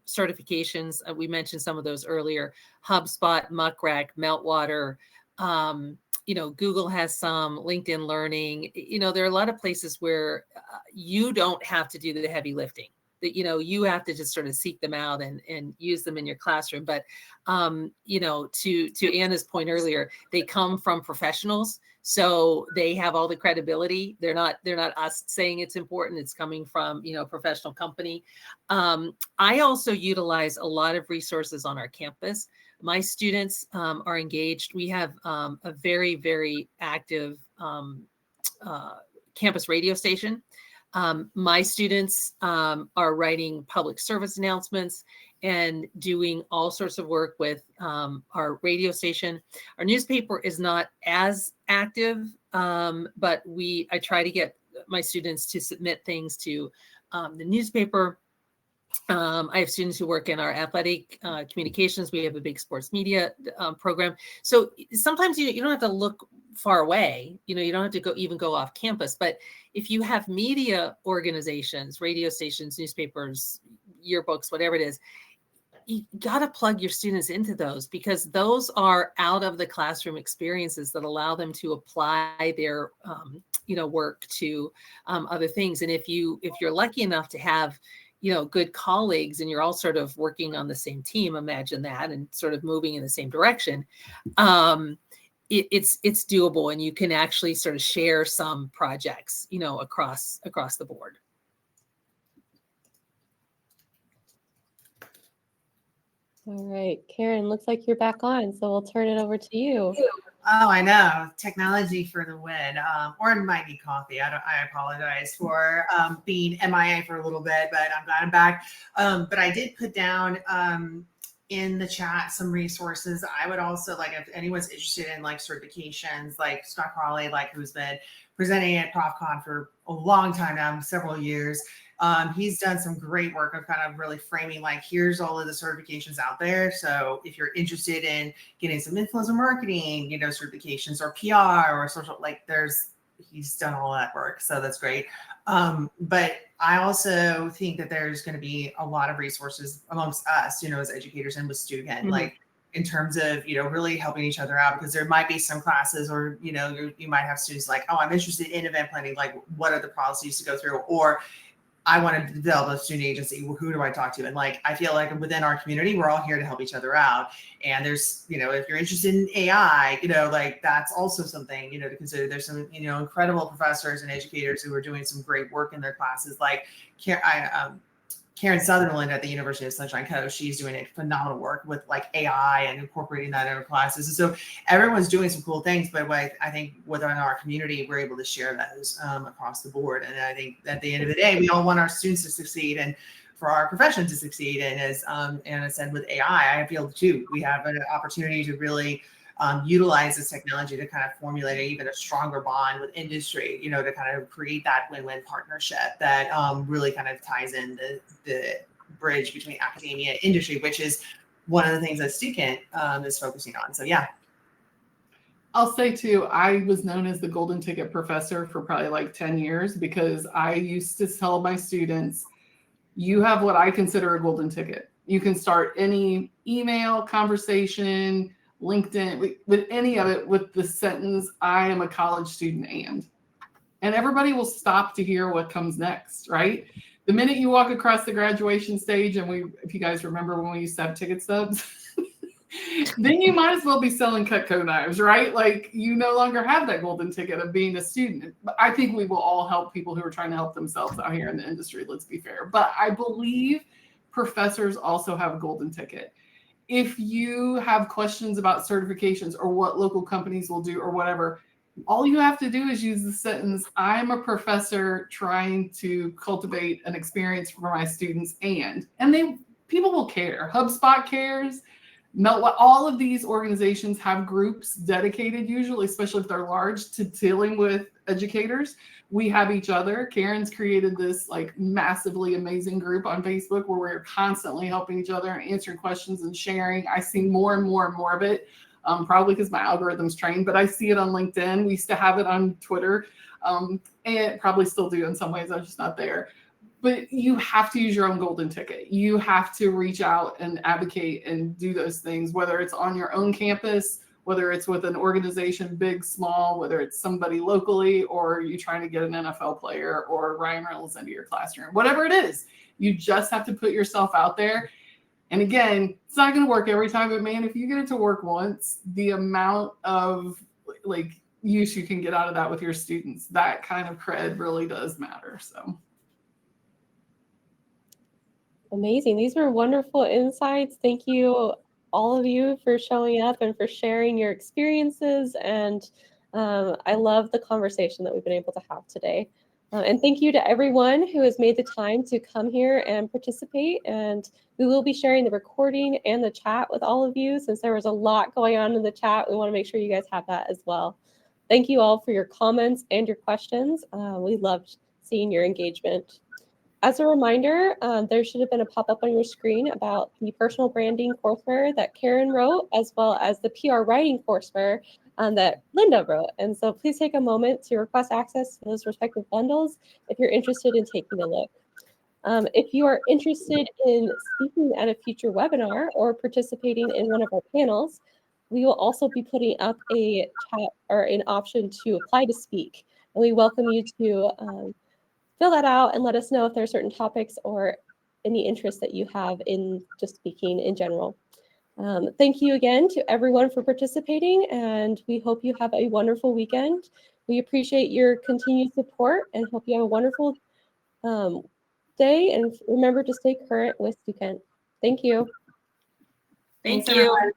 certifications. We mentioned some of those earlier. HubSpot, Muckrack, Meltwater. Google has some, LinkedIn Learning. There are a lot of places where you don't have to do the heavy lifting. That you have to just sort of seek them out and use them in your classroom. But to Anna's point earlier, they come from professionals, so they have all the credibility. They're not us saying it's important. It's coming from a professional company. I also utilize a lot of resources on our campus. My students are engaged. We have a very, very active campus radio station. My students are writing public service announcements and doing all sorts of work with our radio station. Our newspaper is not as active, but I try to get my students to submit things to the newspaper. I have students who work in our athletic communications. We have a big sports media program. So sometimes you don't have to look far away. You don't have to go off campus. But if you have media organizations, radio stations, newspapers, yearbooks, whatever it is, you got to plug your students into those, because those are out of the classroom experiences that allow them to apply their work to other things. And if you're lucky enough to have good colleagues and you're all sort of working on the same team, imagine that, and sort of moving in the same direction, it's doable, and you can actually sort of share some projects, across the board. All right, Karen, looks like you're back on, so we'll turn it over to you. Oh, I know. Technology for the win. Or it might be coffee. I apologize for being MIA for a little bit, but I'm glad I'm back. But I did put down in the chat some resources. I would also, like, if anyone's interested in like certifications, like Scott Crawley, like who's been presenting at ProfCon for a long time now, several years. He's done some great work of kind of really framing, like, here's all of the certifications out there. So if you're interested in getting some influencer marketing, certifications or PR or social, like he's done all that work. So that's great. But I also think that there's going to be a lot of resources amongst us, as educators and with Stukent, like in terms of, really helping each other out, because there might be some classes or, you might have students like, oh, I'm interested in event planning. Like, what are the policies to go through? Or I want to develop a student agency. Who do I talk to? And like, I feel like within our community, we're all here to help each other out. And there's, if you're interested in AI, like that's also something, to consider. There's some, incredible professors and educators who are doing some great work in their classes. Like Karen Sutherland at the University of Sunshine Coast, she's doing a phenomenal work with like AI and incorporating that in her classes. And so everyone's doing some cool things, but I think within our community, we're able to share those across the board. And I think at the end of the day, we all want our students to succeed and for our profession to succeed. And as Anna said, with AI, I feel too, we have an opportunity to really utilize this technology to kind of formulate even a stronger bond with industry, to kind of create that win-win partnership that really kind of ties in the bridge between academia and industry, which is one of the things that Stukent is focusing on. So, yeah. I'll say too, I was known as the golden ticket professor for probably like 10 years because I used to tell my students, you have what I consider a golden ticket. You can start any email, conversation, LinkedIn, with any of it with the sentence, I am a college student and everybody will stop to hear what comes next, right? The minute you walk across the graduation stage, and if you guys remember when we used to have ticket stubs, then you might as well be selling Cutco knives, right? Like you no longer have that golden ticket of being a student. But I think we will all help people who are trying to help themselves out here in the industry, let's be fair. But I believe professors also have a golden ticket. If you have questions about certifications or what local companies will do or whatever, all you have to do is use the sentence, I'm a professor trying to cultivate an experience for my students, and people will care. HubSpot cares. All of these organizations have groups dedicated, usually, especially if they're large, to dealing with educators. We have each other. Karen's created this like massively amazing group on Facebook where we're constantly helping each other and answering questions and sharing. I see more and more and more of it. Probably because my algorithm's trained, but I see it on LinkedIn. We used to have it on Twitter, and probably still do in some ways. I'm just not there. But you have to use your own golden ticket. You have to reach out and advocate and do those things, whether it's on your own campus, whether it's with an organization, big, small, whether it's somebody locally, or you trying to get an NFL player or Ryan Reynolds into your classroom, whatever it is, you just have to put yourself out there. And again, it's not going to work every time, but man, if you get it to work once, the amount of like use you can get out of that with your students, that kind of cred really does matter. So. Amazing. These were wonderful insights. Thank you, all of you, for showing up and for sharing your experiences. And I love the conversation that we've been able to have today. And thank you to everyone who has made the time to come here and participate. And we will be sharing the recording and the chat with all of you. Since there was a lot going on in the chat, we want to make sure you guys have that as well. Thank you all for your comments and your questions. We loved seeing your engagement. As a reminder, there should have been a pop-up on your screen about the personal branding courseware that Karen wrote, as well as the PR writing courseware that Linda wrote. And so please take a moment to request access to those respective bundles if you're interested in taking a look. If you are interested in speaking at a future webinar or participating in one of our panels, we will also be putting up a chat or an option to apply to speak. And we welcome you to fill that out and let us know if there are certain topics or any interest that you have in just speaking in general. Thank you again to everyone for participating, and we hope you have a wonderful weekend. We appreciate your continued support and hope you have a wonderful day, and remember to stay current with Stukent. Thank you. Thank Thanks, you. everyone.